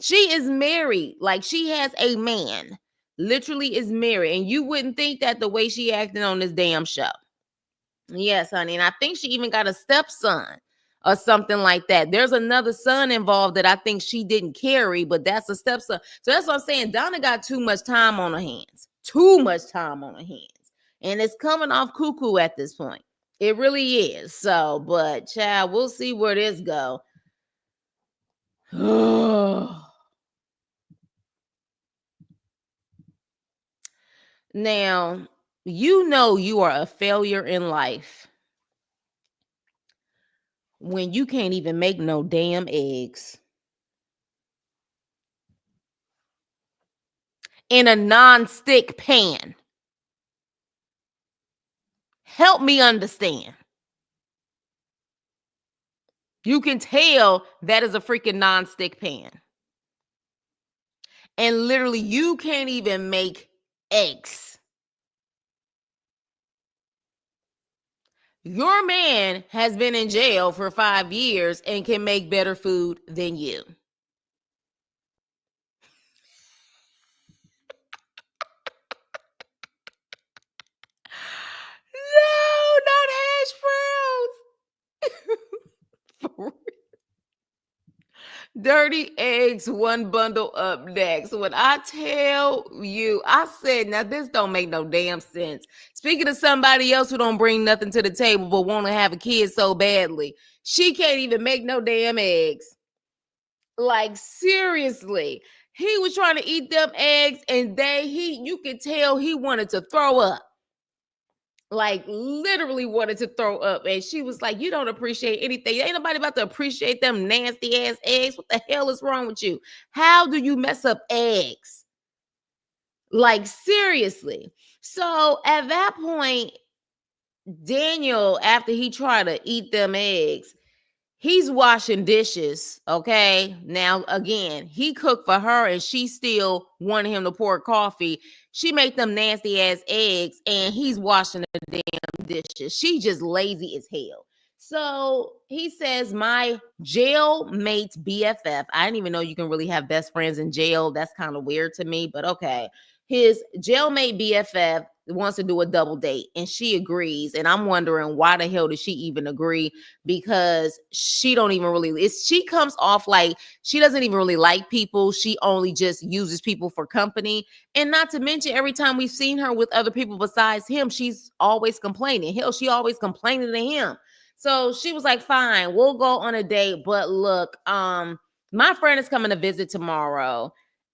She is married. Like, she has a man. Literally is married. And you wouldn't think that the way she acting on this damn show. Yes, honey. And I think she even got a stepson or something like that. There's another son involved that I think she didn't carry, but that's a stepson. So that's what I'm saying. Donna got too much time on her hands. Too much time on her hands. And it's coming off cuckoo at this point. It really is. So, but child, we'll see where this go. Now, you are a failure in life when you can't even make no damn eggs. in a non-stick pan. Help me understand. You can tell that is a freaking non-stick pan. And literally, you can't even make eggs. Your man has been in jail for 5 years and can make better food than you. No, not hash browns. Dirty eggs, one bundle up next. When I tell you, I said, now this don't make no damn sense. Speaking of somebody else who don't bring nothing to the table but want to have a kid so badly, she can't even make no damn eggs. Like, seriously. He was trying to eat them eggs, and you could tell he wanted to throw up. Like, literally wanted to throw up. And she was like, you don't appreciate anything. Ain't nobody about to appreciate them nasty ass eggs. What the hell is wrong with you? How do you mess up eggs? Like, seriously. So at that point, Daniel, after he tried to eat them eggs, he's washing dishes. Okay. Now, again, he cooked for her and she still wanted him to pour coffee. She made them nasty ass eggs and he's washing the damn dishes. She just lazy as hell. So he says, my jail mate BFF. I didn't even know you can really have best friends in jail. That's kind of weird to me, but okay. His jailmate BFF wants to do a double date and she agrees. And I'm wondering why the hell did she even agree? Because she don't even really, she comes off like she doesn't even really like people. She only just uses people for company. And not to mention, every time we've seen her with other people besides him, she's always complaining. Hell, she always complaining to him. So she was like, fine, we'll go on a date. But look, my friend is coming to visit tomorrow.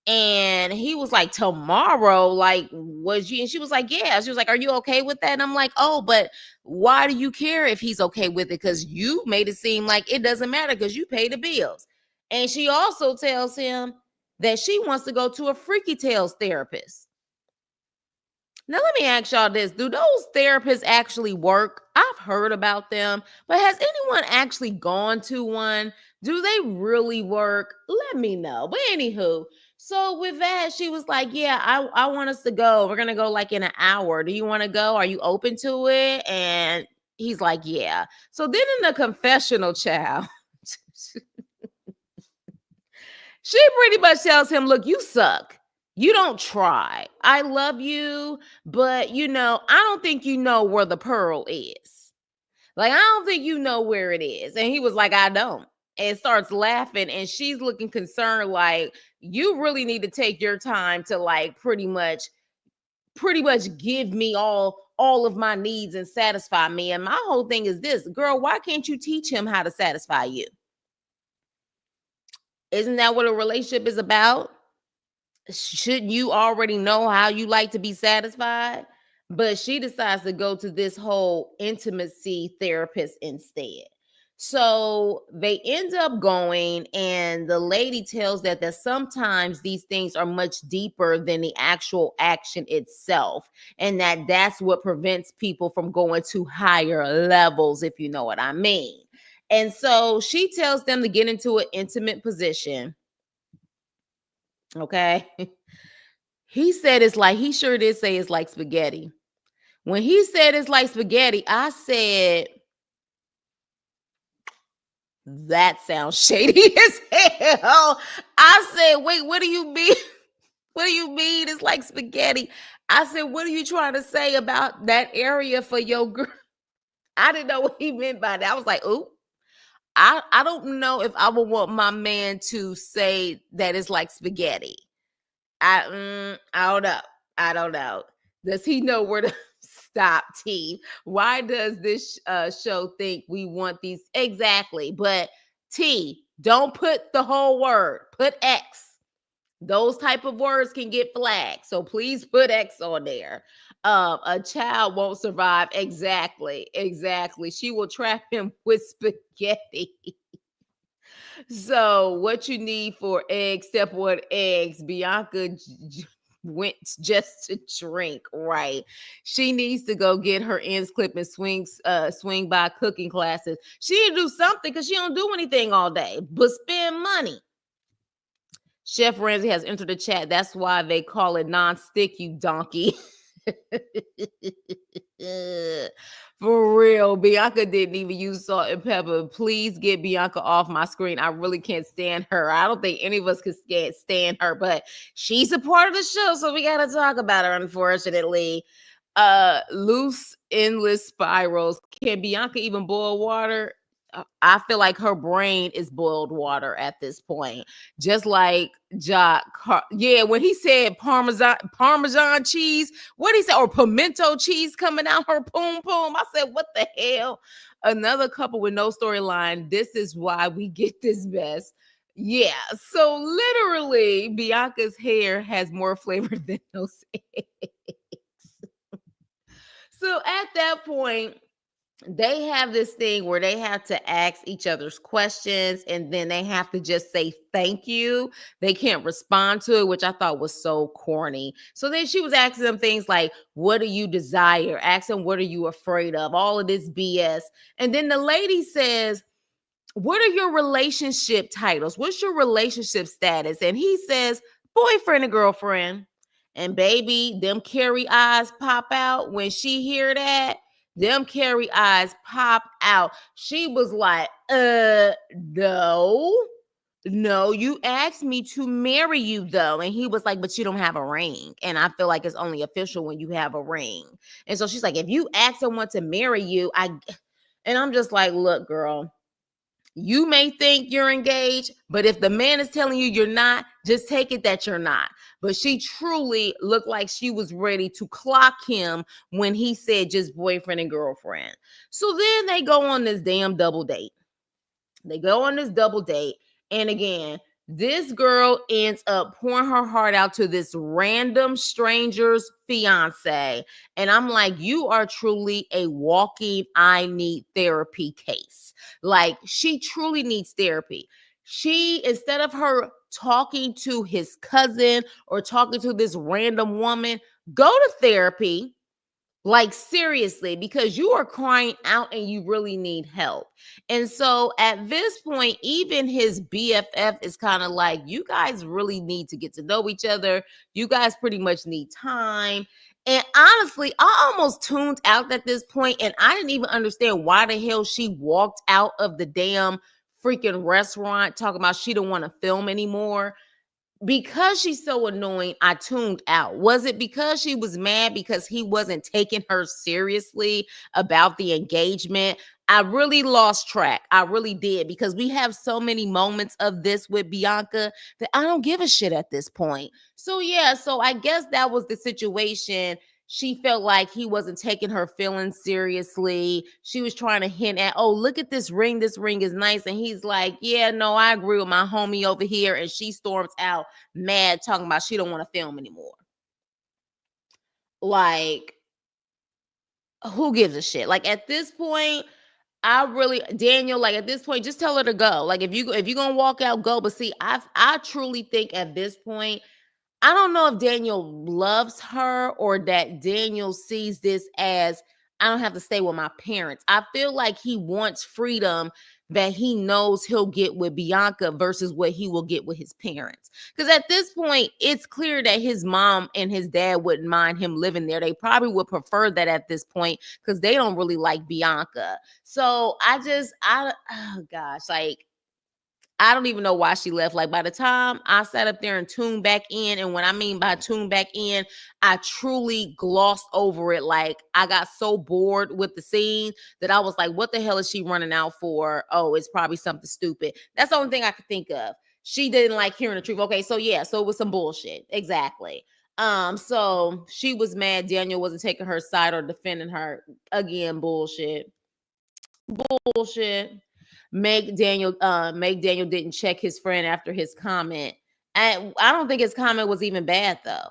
And he was like, tomorrow, like, was you? And she was like, yeah. She was like, are you okay with that? And I'm like, oh, but why do you care if he's okay with it? Because you made it seem like it doesn't matter because you pay the bills. And she also tells him that she wants to go to a freaky tales therapist. Now, let me ask y'all this. Do those therapists actually work? I've heard about them, but has anyone actually gone to one? Do they really work? Let me know. But anywho, so with that, she was like, yeah, I want us to go. We're going to go like in an hour. Do you want to go? Are you open to it? And he's like, yeah. So then in the confessional, child, she pretty much tells him, look, you suck. You don't try. I love you, but I don't think you know where the pearl is. Like, I don't think you know where it is. And he was like, I don't. And starts laughing. And she's looking concerned, like, you really need to take your time to like pretty much give me all of my needs and satisfy me. And my whole thing is this, girl, why can't you teach him how to satisfy you? Isn't that what a relationship is about? Shouldn't you already know how you like to be satisfied? But she decides to go to this whole intimacy therapist instead. So they end up going, and the lady tells that sometimes these things are much deeper than the actual action itself, and that's what prevents people from going to higher levels, if you know what I mean. And so she tells them to get into an intimate position. Okay. He said it's like, he sure did say it's like spaghetti. When he said it's like spaghetti, I said, that sounds shady as hell. I said, wait, what do you mean? What do you mean it's like spaghetti? I said, what are you trying to say about that area for your girl? I didn't know what he meant by that. I was like, ooh, I don't know if I would want my man to say that it's like spaghetti. I don't know. I don't know. Does he know where to stop, T? Why does this show think we want these? Exactly. But T, don't put the whole word. Put X. Those type of words can get flagged. So please put X on there. A child won't survive. Exactly. Exactly. She will trap him with spaghetti. So what you need for eggs, step one, eggs. Bianca went just to drink, right? She needs to go get her ends clipped and swing by cooking classes. She need to do something because she don't do anything all day but spend money. Chef Ramsay has entered the chat. That's why they call it non-stick, you donkey. For real, Bianca didn't even use salt and pepper. Please get Bianca off my screen. I really can't stand her. I don't think any of us can stand her, but she's a part of the show, so we gotta talk about her, unfortunately. Loose endless spirals. Can Bianca even boil water? I feel like her brain is boiled water at this point. Just like yeah, when he said Parmesan cheese, what he said, or pimento cheese coming out her poom poom. I said, what the hell? Another couple with no storyline. This is why we get this mess. Yeah, so literally, Bianca's hair has more flavor than those eggs. So at that point, they have this thing where they have to ask each other's questions and then they have to just say thank you. They can't respond to it, which I thought was so corny. So then she was asking them things like, what do you desire? Ask them, what are you afraid of? All of this BS. And then the lady says, what are your relationship titles? What's your relationship status? And he says, boyfriend and girlfriend. And baby, them Carrie eyes pop out when she hear that. Them Carrie eyes pop out. She was like, no, you asked me to marry you though. And he was like, but you don't have a ring. And I feel like it's only official when you have a ring. And so she's like, if you ask someone to marry you, and I'm just like, look, girl, you may think you're engaged, but if the man is telling you you're not, just take it that you're not. But she truly looked like she was ready to clock him when he said just boyfriend and girlfriend. So then they go on this damn double date. And again, this girl ends up pouring her heart out to this random stranger's fiance. And I'm like, you are truly a walking I need therapy case. Like, she truly needs therapy. She, instead of her talking to his cousin or talking to this random woman, go to therapy. Like, seriously, because you are crying out and you really need help. And so at this point, even his BFF is kind of like, you guys really need to get to know each other. You guys pretty much need time. And honestly, I almost tuned out at this point, and I didn't even understand why the hell she walked out of the damn freaking restaurant talking about she don't want to film anymore. Because she's so annoying, I tuned out. Was it because she was mad because he wasn't taking her seriously about the engagement? I really lost track. I really did, because we have so many moments of this with Bianca that I don't give a shit at this point. So yeah, so I guess that was the situation. She felt like he wasn't taking her feelings seriously. She was trying to hint at, oh, look at this ring. This ring is nice. And he's like, yeah, no, I agree with my homie over here. And she storms out mad, talking about she don't want to film anymore. Like, who gives a shit? Like, at this point, Daniel, like, at this point, just tell her to go. Like, if you're gonna walk out, go. But see, I truly think at this point, I don't know if Daniel loves her or that Daniel sees this as, I don't have to stay with my parents. I feel like he wants freedom that he knows he'll get with Bianca versus what he will get with his parents. Because at this point, it's clear that his mom and his dad wouldn't mind him living there. They probably would prefer that at this point because they don't really like Bianca. So oh gosh, like, I don't even know why she left. Like, by the time I sat up there and tuned back in, and when I mean by tuned back in, I truly glossed over it. Like, I got so bored with the scene that I was like, what the hell is she running out for? Oh, it's probably something stupid. That's the only thing I could think of. She didn't like hearing the truth. Okay, so yeah, so it was some bullshit. Exactly. So she was mad Daniel wasn't taking her side or defending her. Again, bullshit. Make Daniel didn't check his friend after his comment. And I don't think his comment was even bad though.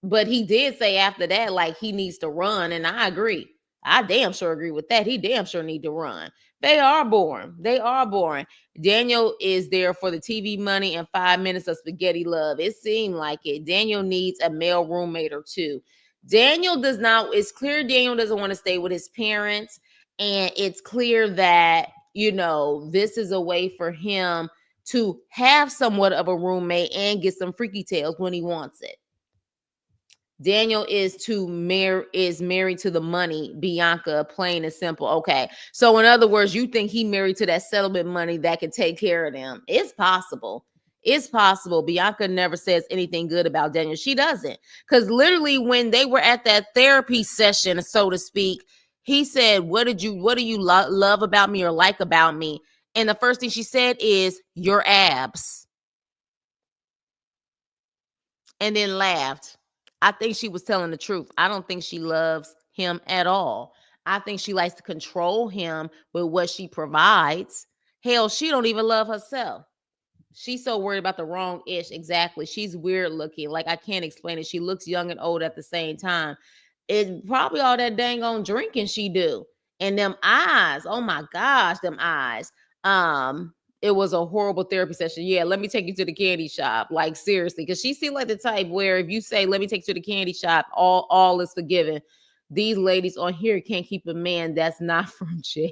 But he did say after that, like, he needs to run. And I agree. I damn sure agree with that. He damn sure need to run. They are boring. They are boring. Daniel is there for the TV money and 5 minutes of spaghetti love. It seemed like it. Daniel needs a male roommate or two. Daniel does not, it's clear Daniel doesn't want to stay with his parents. And it's clear that, this is a way for him to have somewhat of a roommate and get some freaky tales when he wants it. Daniel is married to the money, Bianca, plain and simple. Okay. So in other words, you think he married to that settlement money that can take care of them. It's possible. It's possible. Bianca never says anything good about Daniel. She doesn't. Because literally when they were at that therapy session, so to speak, he said, what do you love about me or like about me? And the first thing she said is your abs. And then laughed. I think she was telling the truth. I don't think she loves him at all. I think she likes to control him with what she provides. Hell, she don't even love herself. She's so worried about the wrong ish. Exactly. She's weird looking. Like, I can't explain it. She looks young and old at the same time. It's probably all that dang on drinking she do. And them eyes. Oh my gosh, them eyes. It was a horrible therapy session. Yeah, let me take you to the candy shop. Like, seriously, because she seemed like the type where if you say, let me take you to the candy shop, all is forgiven. These ladies on here can't keep a man that's not from jail.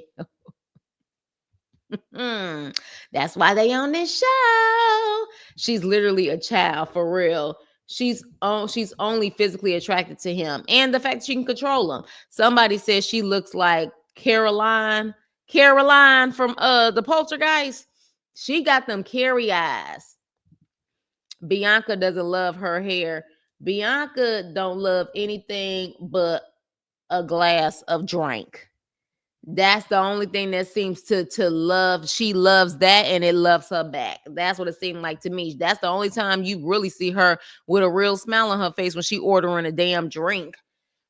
That's why they on this show. She's literally a child for real. She's only physically attracted to him, and the fact she can control him. Somebody says she looks like Caroline from the Poltergeist. She got them Carrie eyes. Bianca doesn't love her hair. Bianca don't love anything but a glass of drink. That's the only thing that seems to love. She loves that and it loves her back. That's what it seemed like to me. That's the only time you really see her with a real smile on her face when she ordering a damn drink.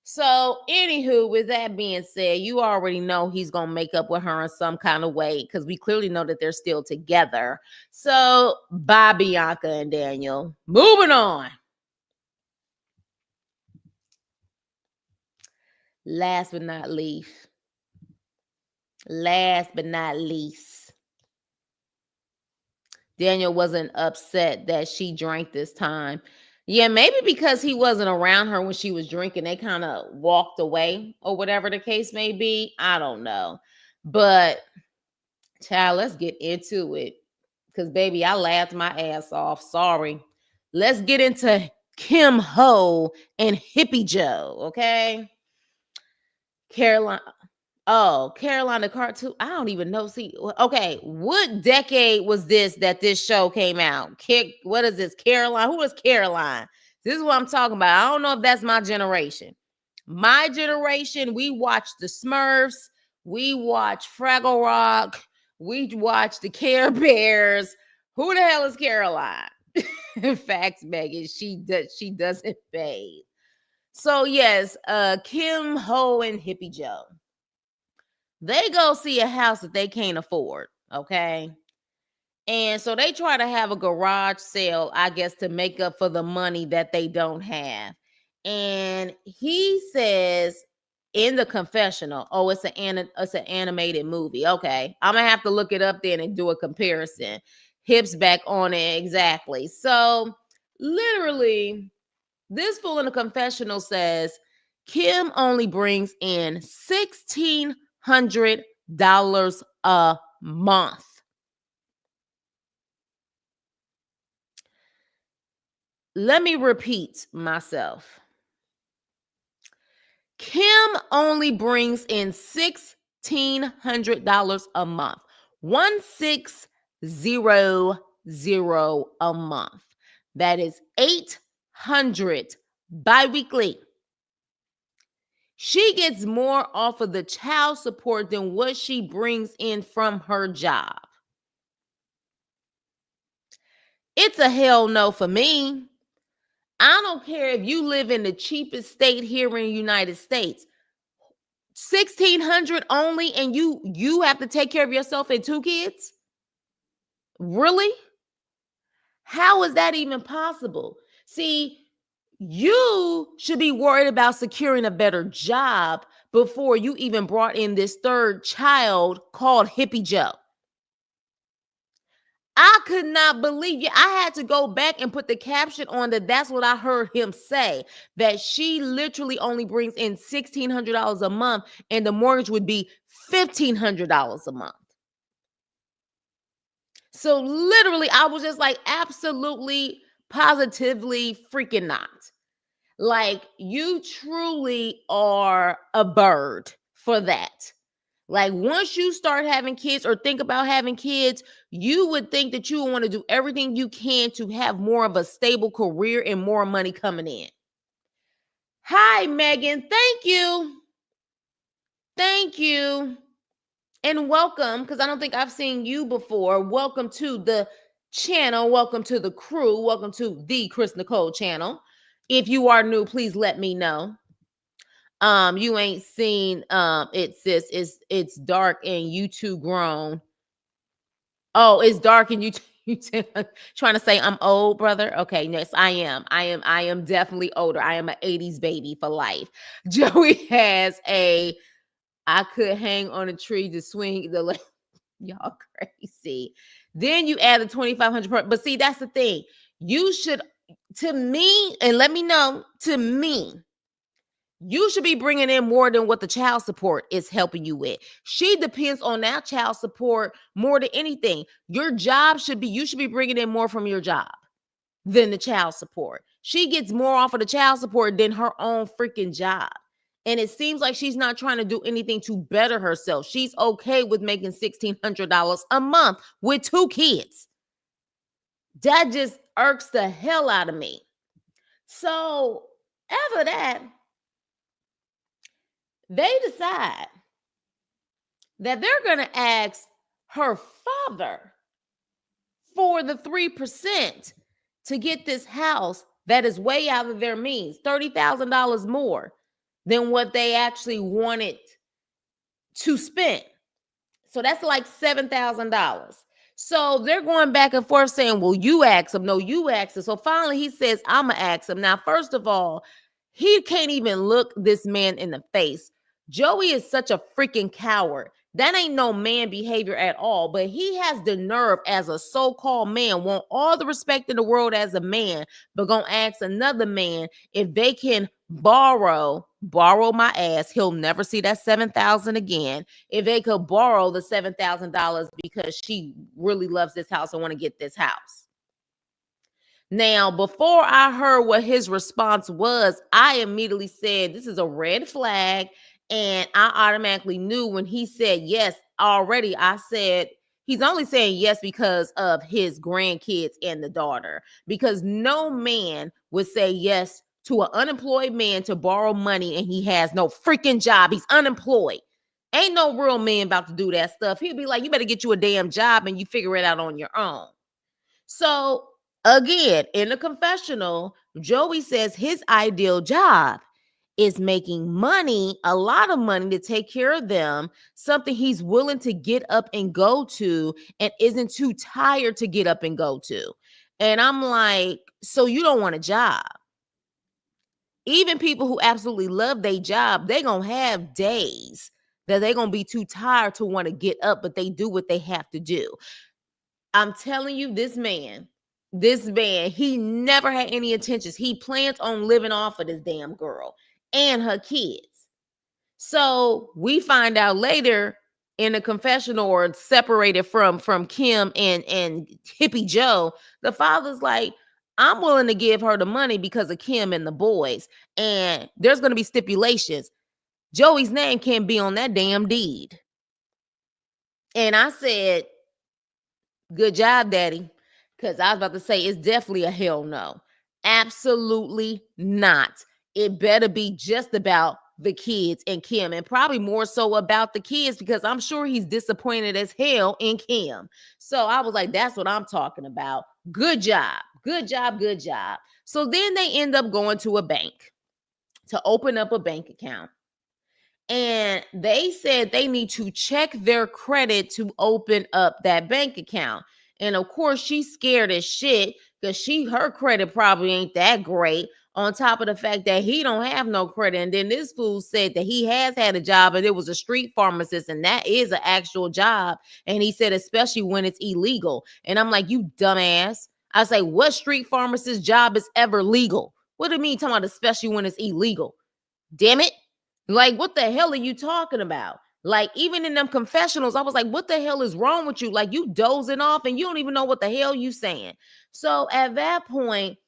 So, anywho, with that being said, you already know he's going to make up with her in some kind of way because we clearly know that they're still together. So, bye, Bianca and Daniel. Moving on. Last but not least, Daniel wasn't upset that she drank this time. Yeah, maybe because he wasn't around her when she was drinking, they kind of walked away or whatever the case may be. I don't know. But, child, let's get into it. Because, baby, I laughed my ass off. Sorry. Let's get into Kim Ho and Hippie Joe, okay? Caroline Carolina cartoon. I don't even know. See, okay, what decade was this that this show came out? What is this? Caroline? Who is Caroline? This is what I'm talking about. I don't know if that's my generation. My generation, we watched the Smurfs, we watched Fraggle Rock, we watched the Care Bears. Who the hell is Caroline? Facts, Megan. She doesn't bathe. So yes, Kim Ho and Hippie Joe. They go see a house that they can't afford, okay? And so they try to have a garage sale, I guess, to make up for the money that they don't have. And he says in the confessional, oh, it's an animated movie. Okay, I'm gonna have to look it up then and do a comparison. Hips back on it exactly. So literally, this fool in the confessional says Kim only brings in $1,600 a month. Let me repeat myself. Kim only brings in $1,600 a month. 1,600 a month. That is $800 biweekly. She gets more off of the child support than what she brings in from her job. It's a hell no for me. I don't care if you live in the cheapest state here in the United States. 1,600 only, and you have to take care of yourself and 2 kids? Really? How is that even possible? See, you should be worried about securing a better job before you even brought in this third child called Hippie Joe. I could not believe you. I had to go back and put the caption on that. That's what I heard him say, that she literally only brings in $1,600 a month and the mortgage would be $1,500 a month. So literally, I was just like, absolutely, positively freaking not. Like, you truly are a bird for that. Like, once you start having kids or think about having kids, you would think that you want to do everything you can to have more of a stable career and more money coming in. Hi, Megan. Thank you. Thank you. And welcome, because I don't think I've seen you before. Welcome to the channel. Welcome to the crew. Welcome to the Chris Nicole channel. If you are new, please let me know. You ain't seen it, sis. It's dark and you too grown. Oh, it's dark and you trying to say I'm old, brother. Okay, yes, I am. I am definitely older. I am an 80s baby for life. Joey has a I could hang on a tree to swing the y'all crazy. Then you add the 2,500 per, but see, that's the thing. You should, to me, and let me know, to me, you should be bringing in more than what the child support is helping you with. She depends on that child support more than anything. Your job should be, you should be bringing in more from your job than the child support. She gets more off of the child support than her own freaking job. And it seems like she's not trying to do anything to better herself. She's okay with making $1,600 a month with 2 kids. That just irks the hell out of me. So after that, they decide that they're going to ask her father for the 3% to get this house that is way out of their means, $30,000 more than what they actually wanted to spend. So that's like $7,000. So they're going back and forth saying, well, you ask him. No, you ask him. So finally he says, I'm going to ask him. Now, first of all, he can't even look this man in the face. Joey is such a freaking coward. That ain't no man behavior at all. But he has the nerve as a so-called man, want all the respect in the world as a man, but gonna ask another man if they can borrow my ass. He'll never see that $7,000 again. If they could borrow the $7,000 because she really loves this house and want to get this house. Now, before I heard what his response was, I immediately said, this is a red flag. And I automatically knew when he said yes already, I said, he's only saying yes because of his grandkids and the daughter. Because no man would say yes to an unemployed man to borrow money and he has no freaking job. He's unemployed. Ain't no real man about to do that stuff. He'll be like, you better get you a damn job and you figure it out on your own. So again, in the confessional, Joey says his ideal job is making money, a lot of money to take care of them, something he's willing to get up and go to and isn't too tired to get up and go to. And I'm like, so you don't want a job. Even people who absolutely love their job, they're going to have days that they're going to be too tired to want to get up, but they do what they have to do. I'm telling you, this man, he never had any intentions. He plans on living off of this damn girl and her kids. So we find out later in a confessional or separated from Kim and Hippie Joe, the father's like, I'm willing to give her the money because of Kim and the boys. And there's going to be stipulations. Joey's name can't be on that damn deed. And I said, good job, daddy. Because I was about to say, it's definitely a hell no. Absolutely not. It better be just about the kids and Kim, and probably more so about the kids, because I'm sure he's disappointed as hell in Kim. So I was like, that's what I'm talking about. Good job. Good job. Good job. So then they end up going to a bank to open up a bank account. And they said they need to check their credit to open up that bank account. And of course, she's scared as shit because her credit probably ain't that great. on top of the fact that he don't have no credit. And then this fool said that he has had a job and it was a street pharmacist, and that is an actual job. And he said, especially when it's illegal. And I'm like, you dumbass. I say, what street pharmacist job is ever legal? What do you mean talking about especially when it's illegal? Damn it. Like, what the hell are you talking about? Like, even in them confessionals, I was like, what the hell is wrong with you? Like, you dozing off and you don't even know what the hell you saying. So at that point,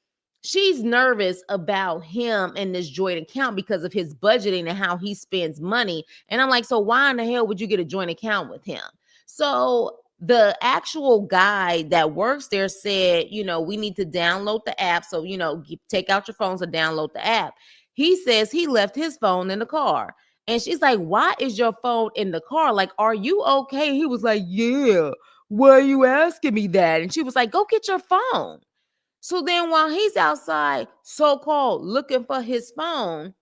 she's nervous about him and this joint account because of his budgeting and how he spends money. And I'm like, so why in the hell would you get a joint account with him? So the actual guy that works there said, we need to download the app. So, take out your phones and download the app. He says he left his phone in the car. And she's like, why is your phone in the car? Like, are you okay? He was like, yeah. Why are you asking me that? And she was like, go get your phone. So then while he's outside, so-called looking for his phone,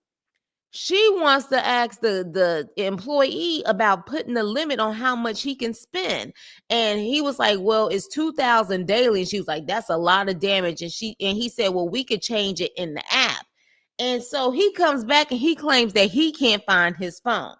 she wants to ask the employee about putting a limit on how much he can spend. And he was like, well, it's 2,000 daily. And she was like, that's a lot of damage. And he said, well, we could change it in the app. And so he comes back and he claims that he can't find his phone.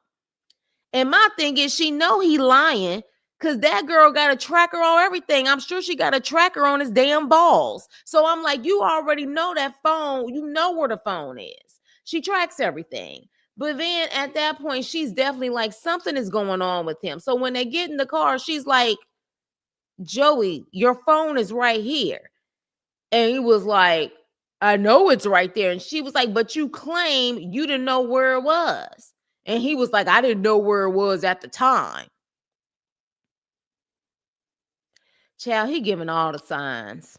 And my thing is, she know he lying because that girl got a tracker on everything. I'm sure she got a tracker on his damn balls. So I'm like, you already know that phone. You know where the phone is. She tracks everything. But then at that point, she's definitely like, something is going on with him. So when they get in the car, she's like, Joey, your phone is right here. And he was like, I know it's right there. And she was like, but you claim you didn't know where it was. And he was like, I didn't know where it was at the time. Child, he giving all the signs.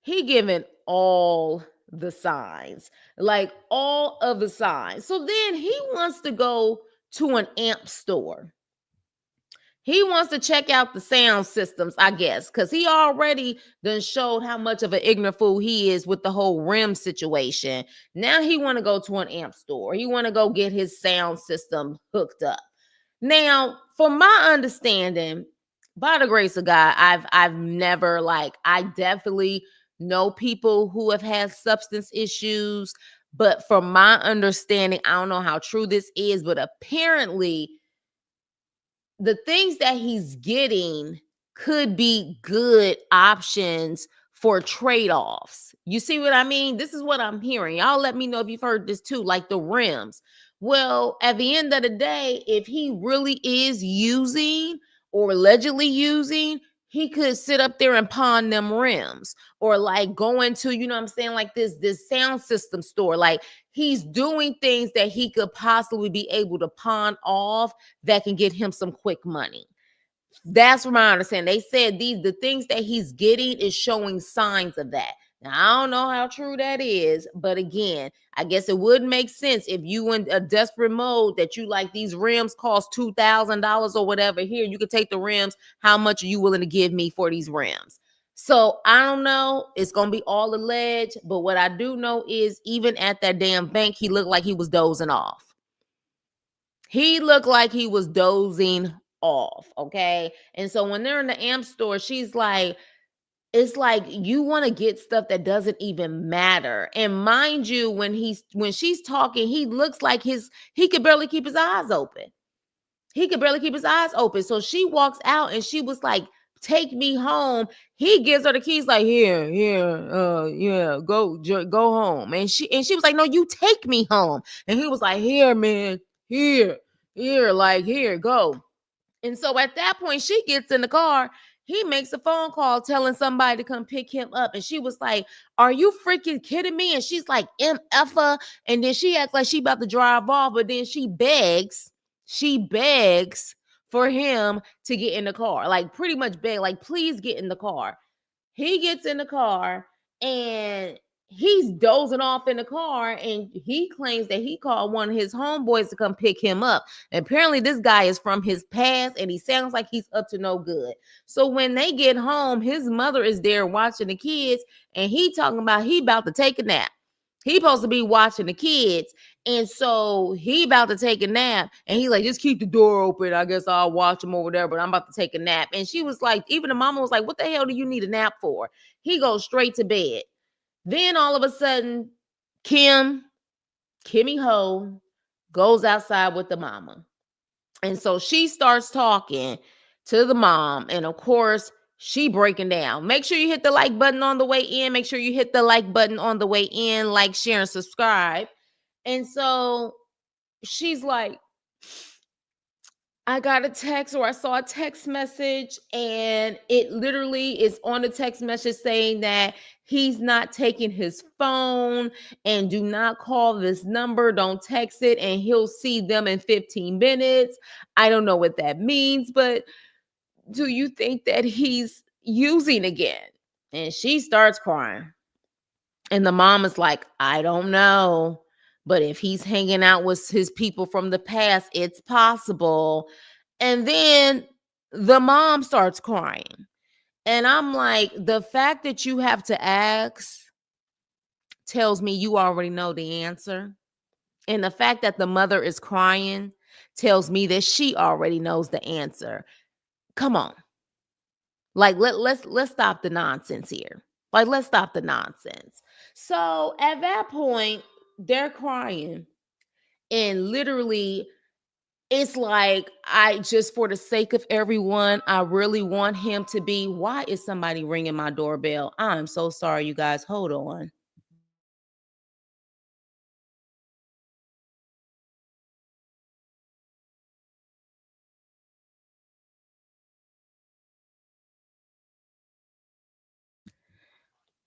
He giving all the signs. Like all of the signs. So then he wants to go to an amp store. He wants to check out the sound systems, I guess, because he already done showed how much of an ignorant fool he is with the whole rim situation. Now he want to go to an amp store. He want to go get his sound system hooked up. Now, from my understanding, by the grace of God, I've never I definitely know people who have had substance issues, but from my understanding, I don't know how true this is, but apparently the things that he's getting could be good options for trade-offs. You see what I mean? This is what I'm hearing. Y'all let me know if you've heard this too, like the rims. Well, at the end of the day, if he really is using or allegedly using, he could sit up there and pawn them rims or like go into, what I'm saying, like this sound system store. Like he's doing things that he could possibly be able to pawn off that can get him some quick money. That's from my understanding. They said the things that he's getting is showing signs of that. Now, I don't know how true that is, but again, I guess it would make sense if you in a desperate mode that you like these rims cost $2,000 or whatever. Here, you could take the rims. How much are you willing to give me for these rims? So I don't know. It's gonna be all alleged, but what I do know is even at that damn bank, he looked like he was dozing off. He looked like he was dozing off. Okay. And so when they're in the amp store, she's like, it's like you want to get stuff that doesn't even matter. And mind you, when she's talking, he looks like he could barely keep his eyes open. He could barely keep his eyes open. So she walks out and she was like, take me home. He gives her the keys, like, here, yeah, go home. And she was like, no, you take me home. And he was like, here, man, here, like, here, go. And so at that point, she gets in the car. He makes a phone call telling somebody to come pick him up. And she was like, are you freaking kidding me? And she's like, MFA. And then she acts like she about to drive off. But then she begs for him to get in the car. Like pretty much beg, like, please get in the car. He gets in the car and he's dozing off in the car, and he claims that he called one of his homeboys to come pick him up. And apparently this guy is from his past and he sounds like he's up to no good. So when they get home, his mother is there watching the kids, and he talking about he about to take a nap. He supposed to be watching the kids. And so he about to take a nap, and he like, just keep the door open. I guess I'll watch him over there, but I'm about to take a nap. And she was like, even the mama was like, what the hell do you need a nap for? He goes straight to bed. Then all of a sudden, Kimmy Ho goes outside with the mama. And so she starts talking to the mom. And of course, she breaking down. Make sure you hit the like button on the way in. Make sure you hit the like button on the way in. Like, share, and subscribe. And so she's like, I got a text, or I saw a text message, and it literally is on the text message saying that he's not taking his phone, and do not call this number. Don't text it, and he'll see them in 15 minutes. I don't know what that means, but do you think that he's using again? And she starts crying. And the mom is like, I don't know. But if he's hanging out with his people from the past, it's possible. And then the mom starts crying. And I'm like, the fact that you have to ask tells me you already know the answer. And the fact that the mother is crying tells me that she already knows the answer. Come on. Like, let's stop the nonsense here. Like, let's stop the nonsense. So at that point, they're crying. And literally, it's like, I just, for the sake of everyone, I really want him to be. Why is somebody ringing my doorbell? I'm so sorry, you guys. Hold on.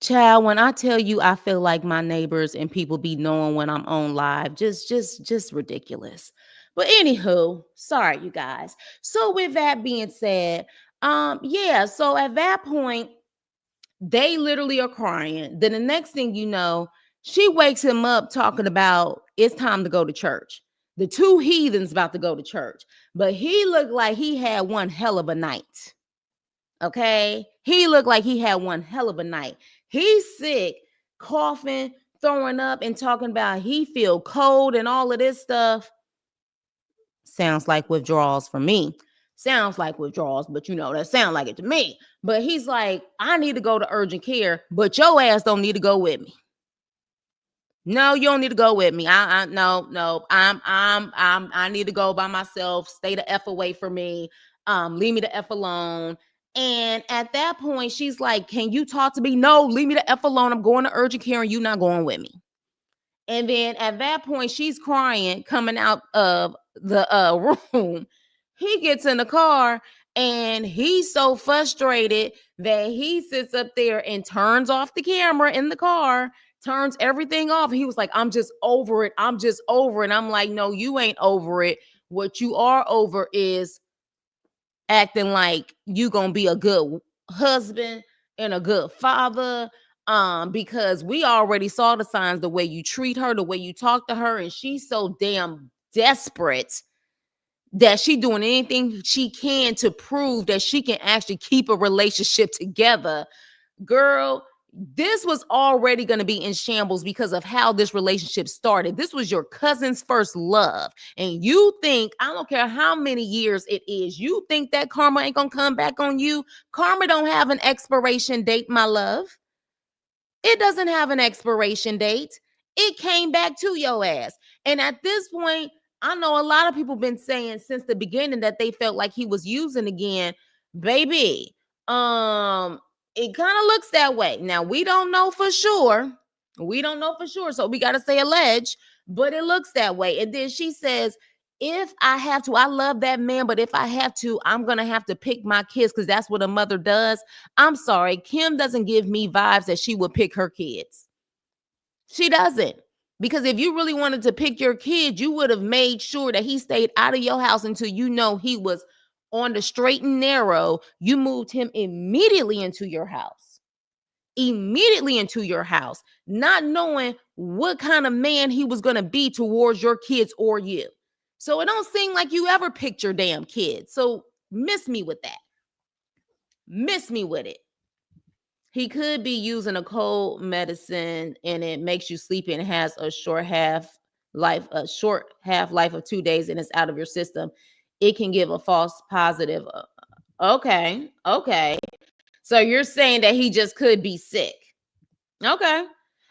Child, when I tell you, I feel like my neighbors and people be knowing when I'm on live. Just ridiculous. But anywho, sorry, you guys. So with that being said, yeah, so at that point, they literally are crying. Then the next thing you know, she wakes him up talking about it's time to go to church. The two heathens about to go to church. But he looked like he had one hell of a night. Okay. He looked like he had one hell of a night. He's sick, coughing, throwing up, and talking about he feel cold and all of this stuff. Sounds like withdrawals for me. Sounds like withdrawals, but that sound like it to me. But he's like, I need to go to urgent care, but your ass don't need to go with me. No, you don't need to go with me. No. I need to go by myself. Stay the F away from me. Leave me the F alone. And at that point, she's like, can you talk to me? No, leave me the F alone. I'm going to urgent care and you not going with me. And then at that point, she's crying, coming out of the room. He gets in the car and he's so frustrated that he sits up there and turns off the camera in the car, turns everything off. He was like, I'm just over it. I'm just over it. I'm like, no, you ain't over it. What you are over is acting like you gonna be a good husband and a good father, because we already saw the signs, the way you treat her, the way you talk to her, and she's so damn desperate that she doing anything she can to prove that she can actually keep a relationship together. Girl, this was already going to be in shambles because of how this relationship started. This was your cousin's first love. And you think, I don't care how many years it is, you think that karma ain't going to come back on you? Karma don't have an expiration date, my love. It doesn't have an expiration date. It came back to your ass. And at this point, I know a lot of people been saying since the beginning that they felt like he was using again. Baby, it kind of looks that way. Now, we don't know for sure. We don't know for sure. So we got to say alleged, but it looks that way. And then she says, if I have to, I love that man, but if I have to, I'm going to have to pick my kids because that's what a mother does. I'm sorry. Kim doesn't give me vibes that she would pick her kids. She doesn't. Because if you really wanted to pick your kid, you would have made sure that he stayed out of your house until you know he was on the straight and narrow. You moved him immediately into your house. Immediately into your house, not knowing what kind of man he was going to be towards your kids or you. So it don't seem like you ever picked your damn kids. So miss me with that. Miss me with it. He could be using a cold medicine and it makes you sleepy and has a short half life of 2 days and it's out of your system. It can give a false positive. Okay. So you're saying that he just could be sick. Okay.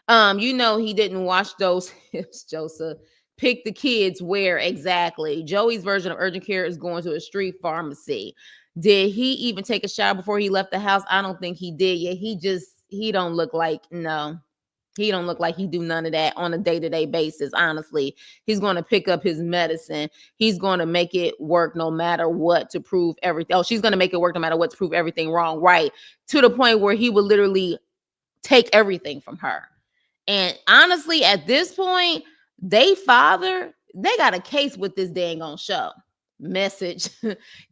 He didn't wash those hips, Joseph. Pick the kids where exactly. Joey's version of urgent care is going to a street pharmacy. Did he even take a shower before he left the house? I don't think he did. Yeah, he don't look like, no. He don't look like he do none of that on a day-to-day basis, honestly. He's going to pick up his medicine. He's going to make it work no matter what to prove everything. Oh, she's going to make it work no matter what to prove everything wrong, right? To the point where he would literally take everything from her. And honestly, at this point, they got a case with this dang on show. Message.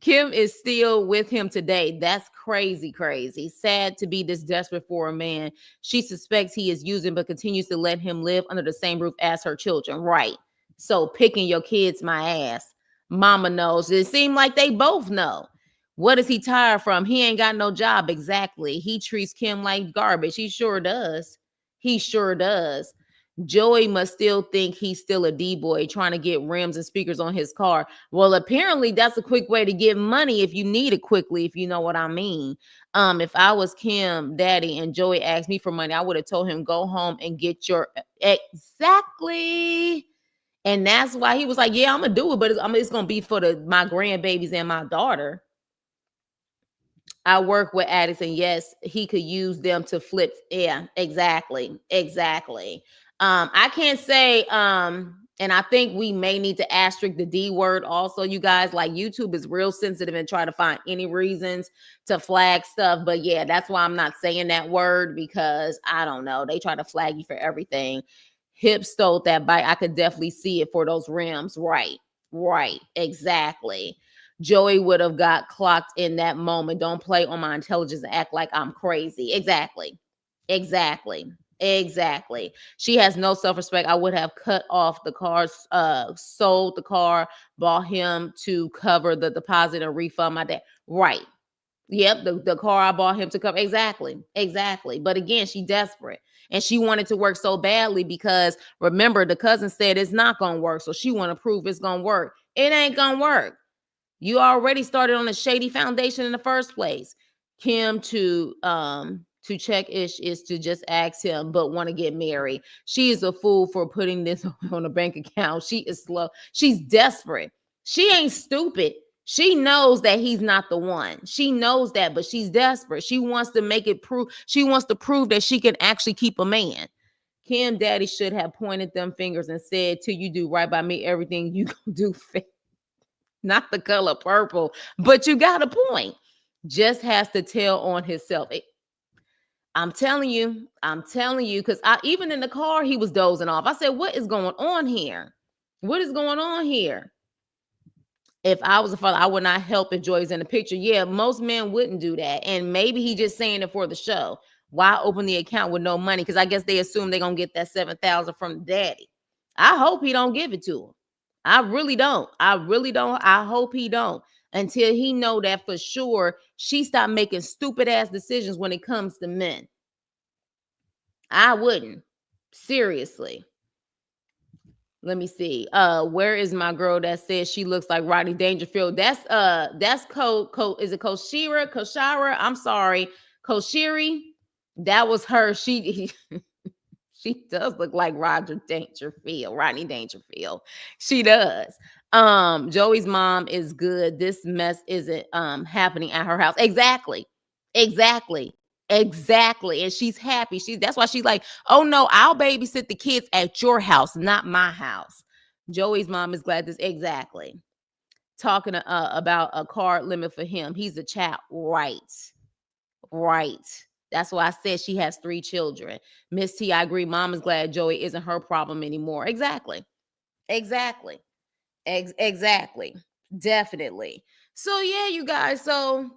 Kim is still with him today. That's crazy, crazy. Sad to be this desperate for a man she suspects he is using, but continues to let him live under the same roof as her children. Right. So picking your kids, my ass. Mama knows. It seemed like they both know. What is he tired from? He ain't got no job. Exactly. He treats Kim like garbage. He sure does. He sure does. Joey must still think he's still a D-boy trying to get rims and speakers on his car. Well, apparently that's a quick way to get money if you need it quickly, if you know what I mean. If I was Kim, daddy, and Joey asked me for money, I would have told him, go home and get your exactly. And that's why he was like, yeah, I'm gonna do it, but it's gonna be for my grandbabies and my daughter. I work with addicts, and yes, he could use them to flip. Yeah, exactly. Exactly. I can't say, and I think we may need to asterisk the D word also, you guys. Like, YouTube is real sensitive and try to find any reasons to flag stuff. But yeah, that's why I'm not saying that word, because I don't know. They try to flag you for everything. Hip stole that bike. I could definitely see it for those rims. Right. Right. Exactly. Joey would have got clocked in that moment. Don't play on my intelligence and act like I'm crazy. Exactly. Exactly. Exactly. She has no self-respect. I would have cut off the car, sold the car, bought him to cover the deposit and refund my dad. Right. Yep, the car I bought him to cover. Exactly. Exactly. But again, she desperate. And she wanted to work so badly because, remember, the cousin said it's not going to work. So she want to prove it's going to work. It ain't going to work. You already started on a shady foundation in the first place. Kim to check Ish is to just ask him, but want to get married. She is a fool for putting this on a bank account. She is slow. She's desperate. She ain't stupid. She knows that he's not the one. She knows that, but she's desperate. She wants to make it prove. She wants to prove that she can actually keep a man. Kim daddy should have pointed them fingers and said, till you do right by me, everything you gonna do fair. Not the color purple, but you got a point. Just has to tell on himself. I'm telling you, because I even in the car, he was dozing off. I said, what is going on here? What is going on here? If I was a father, I would not help if Joy's in the picture. Yeah, most men wouldn't do that. And maybe he just saying it for the show. Why open the account with no money? Because I guess they assume they're gonna get that 7,000 from the daddy. I hope he don't give it to him. I really don't. I really don't. I hope he don't. Until he know that for sure she stopped making stupid ass decisions when it comes to men. I wouldn't. Seriously. Let me see. Where is my girl that says she looks like Rodney Dangerfield? That's is it Koshira? I'm sorry. Koshiri. That was her. She does look like Rodney Dangerfield. She does. Joey's mom is good. This mess isn't happening at her house. Exactly. Exactly. Exactly. And she's happy. That's why she's like, oh no, I'll babysit the kids at your house, not my house. Joey's mom is glad this exactly. Talking about a card limit for him. He's a child. Right. Right. That's why I said she has 3 children. Miss T, I agree. Mom is glad Joey isn't her problem anymore. Exactly. Exactly. Exactly. Definitely. So yeah, you guys. So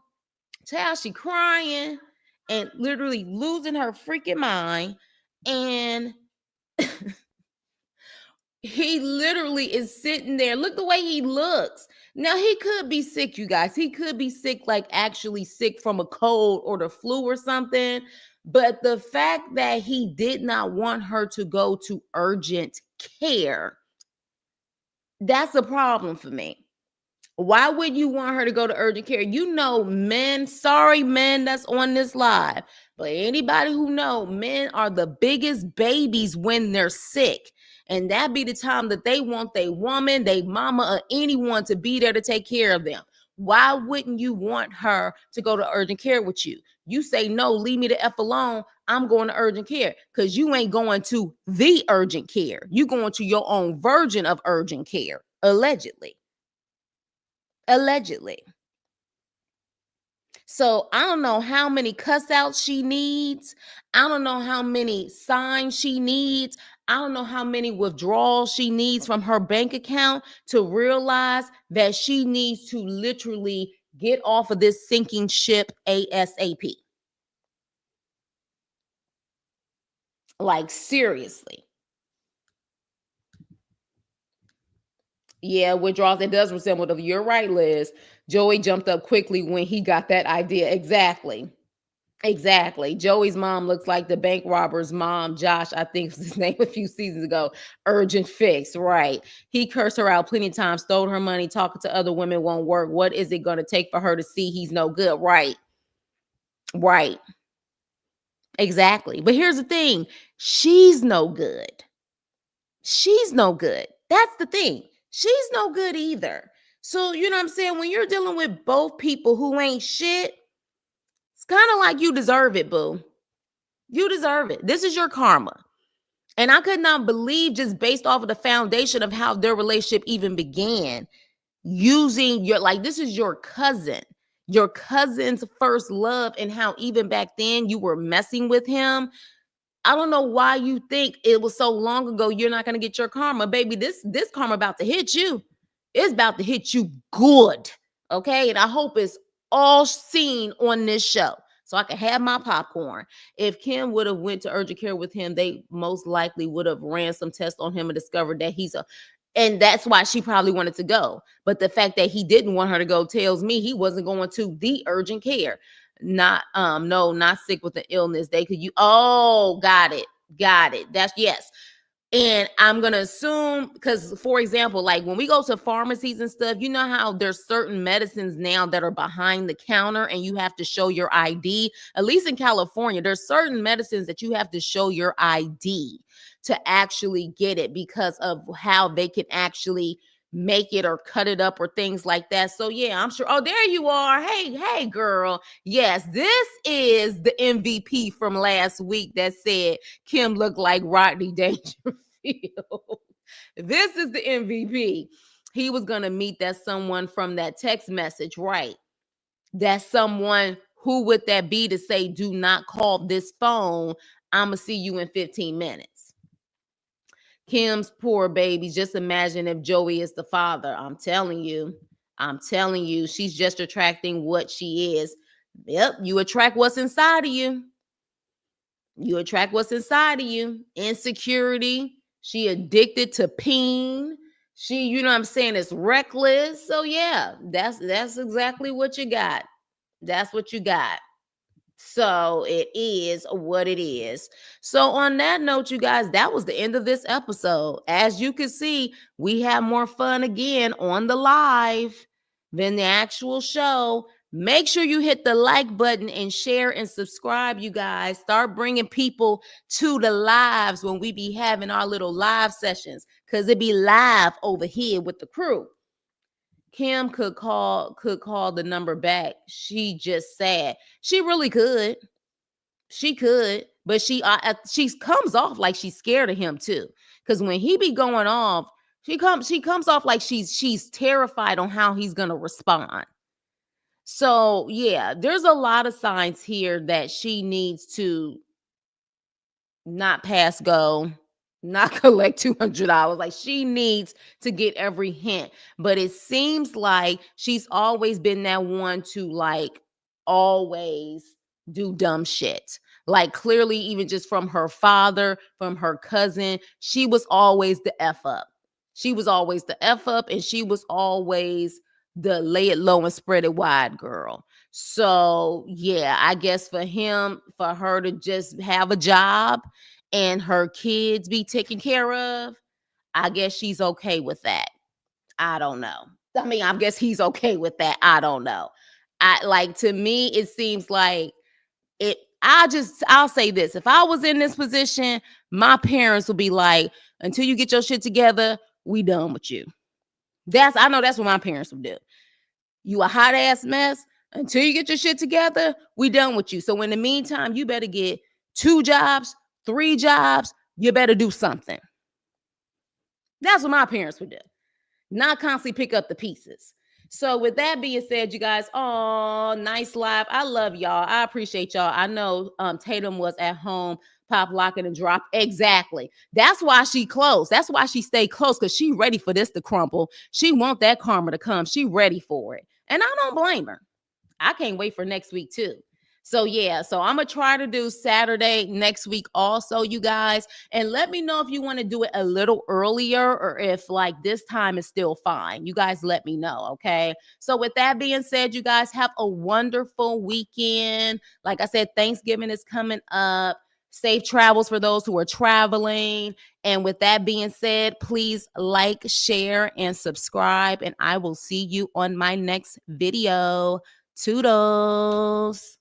child, she crying and literally losing her freaking mind. And he literally is sitting there. Look the way he looks. Now, he could be sick, you guys. He could be sick, like actually sick from a cold or the flu or something. But the fact that he did not want her to go to urgent care, that's a problem for me. Why would you want her to go to urgent care? You know, men, sorry, men that's on this live. But anybody who know, men are the biggest babies when they're sick. And that be the time that they want their woman, their mama, or anyone to be there to take care of them. Why wouldn't you want her to go to urgent care with you? You say, no, leave me the F alone. I'm going to urgent care, because you ain't going to the urgent care. You going to your own version of urgent care, allegedly. Allegedly. So I don't know how many cuss outs she needs. I don't know how many signs she needs. I don't know how many withdrawals she needs from her bank account to realize that she needs to literally get off of this sinking ship ASAP. Like, seriously. Yeah, withdrawals. It does resemble the. You're right, Liz. Joey jumped up quickly when he got that idea. Exactly. Exactly. Joey's mom looks like the bank robber's mom. Josh, I think was his name a few seasons ago. Urgent fix. Right. He cursed her out plenty of times, stole her money, talking to other women won't work. What is it going to take for her to see he's no good? Right. Right. Exactly. But here's the thing. She's no good. She's no good. That's the thing. She's no good either. So, you know what I'm saying? When you're dealing with both people who ain't shit, it's kind of like you deserve it, boo. You deserve it. This is your karma. And I could not believe, just based off of the foundation of how their relationship even began, using your, like, this is your cousin's first love, and how even back then you were messing with him. I don't know why you think it was so long ago you're not going to get your karma. Baby, this karma about to hit you. It's about to hit you good. Okay? And I hope it's all seen on this show, so I can have my popcorn. If Kim would have went to urgent care with him, they most likely would have ran some tests on him and discovered that he's a, and that's why she probably wanted to go. But the fact that he didn't want her to go tells me he wasn't going to the urgent care. Not no, not sick with an illness. They could, you, oh, got it. Got it. That's, yes. And I'm gonna assume, because, for example, like when we go to pharmacies and stuff, you know how there's certain medicines now that are behind the counter and you have to show your ID. At least in California, there's certain medicines that you have to show your ID to actually get it, because of how they can actually make it or cut it up or things like that. So yeah, I'm sure. Oh, there you are. Hey, girl. Yes, this is the MVP from last week that said Kim looked like Rodney Dangerfield. This is the MVP. He was going to meet that someone from that text message, right? That someone, who would that be to say, do not call this phone. I'm going to see you in 15 minutes. Kim's poor baby. Just imagine if Joey is the father. I'm telling you, she's just attracting what she is. Yep, you attract what's inside of you. You attract what's inside of you. Insecurity. She addicted to peen. She, you know what I'm saying, is reckless. So yeah, that's exactly what you got. That's what you got. So it is what it is. So on that note, you guys, that was the end of this episode. As you can see, we have more fun again on the live than the actual show. Make sure you hit the like button and share and subscribe, you guys. Start bringing people to the lives when we be having our little live sessions, because it be live over here with the crew. Kim could call the number back. She just said she really could. She could, but she comes off like she's scared of him too. Because when he be going off, she comes off like she's terrified on how he's gonna respond. So yeah, there's a lot of signs here that she needs to not pass go, not collect $200. Like, she needs to get every hint. But it seems like she's always been that one to, like, always do dumb shit. Like, clearly, even just from her father, from her cousin, she was always the F up. She was always the F up, and she was always the lay it low and spread it wide girl. So yeah, I guess for her to just have a job and her kids be taken care of, I guess she's okay with that. I don't know. I mean, I guess he's okay with that. I don't know. To me, it seems like I'll say this. If I was in this position, my parents would be like, until you get your shit together, we done with you. I know that's what my parents would do. You a hot ass mess. Until you get your shit together, we done with you. So in the meantime, you better get 2 jobs, 3 jobs. You better do something. That's what my parents would do. Not constantly pick up the pieces. So with that being said, you guys, oh, nice live. I love y'all. I appreciate y'all. I know Tatum was at home, pop, locking, and drop. Exactly. That's why she close. That's why she stayed close, because she ready for this to crumple. She want that karma to come. She ready for it. And I don't blame her. I can't wait for next week too. So yeah, so I'm gonna try to do Saturday next week also, you guys, and let me know if you want to do it a little earlier or if like this time is still fine. You guys let me know, okay? So with that being said, you guys have a wonderful weekend. Like I said, Thanksgiving is coming up. Safe travels for those who are traveling. And with that being said, please like, share, and subscribe, and I will see you on my next video. Toodles.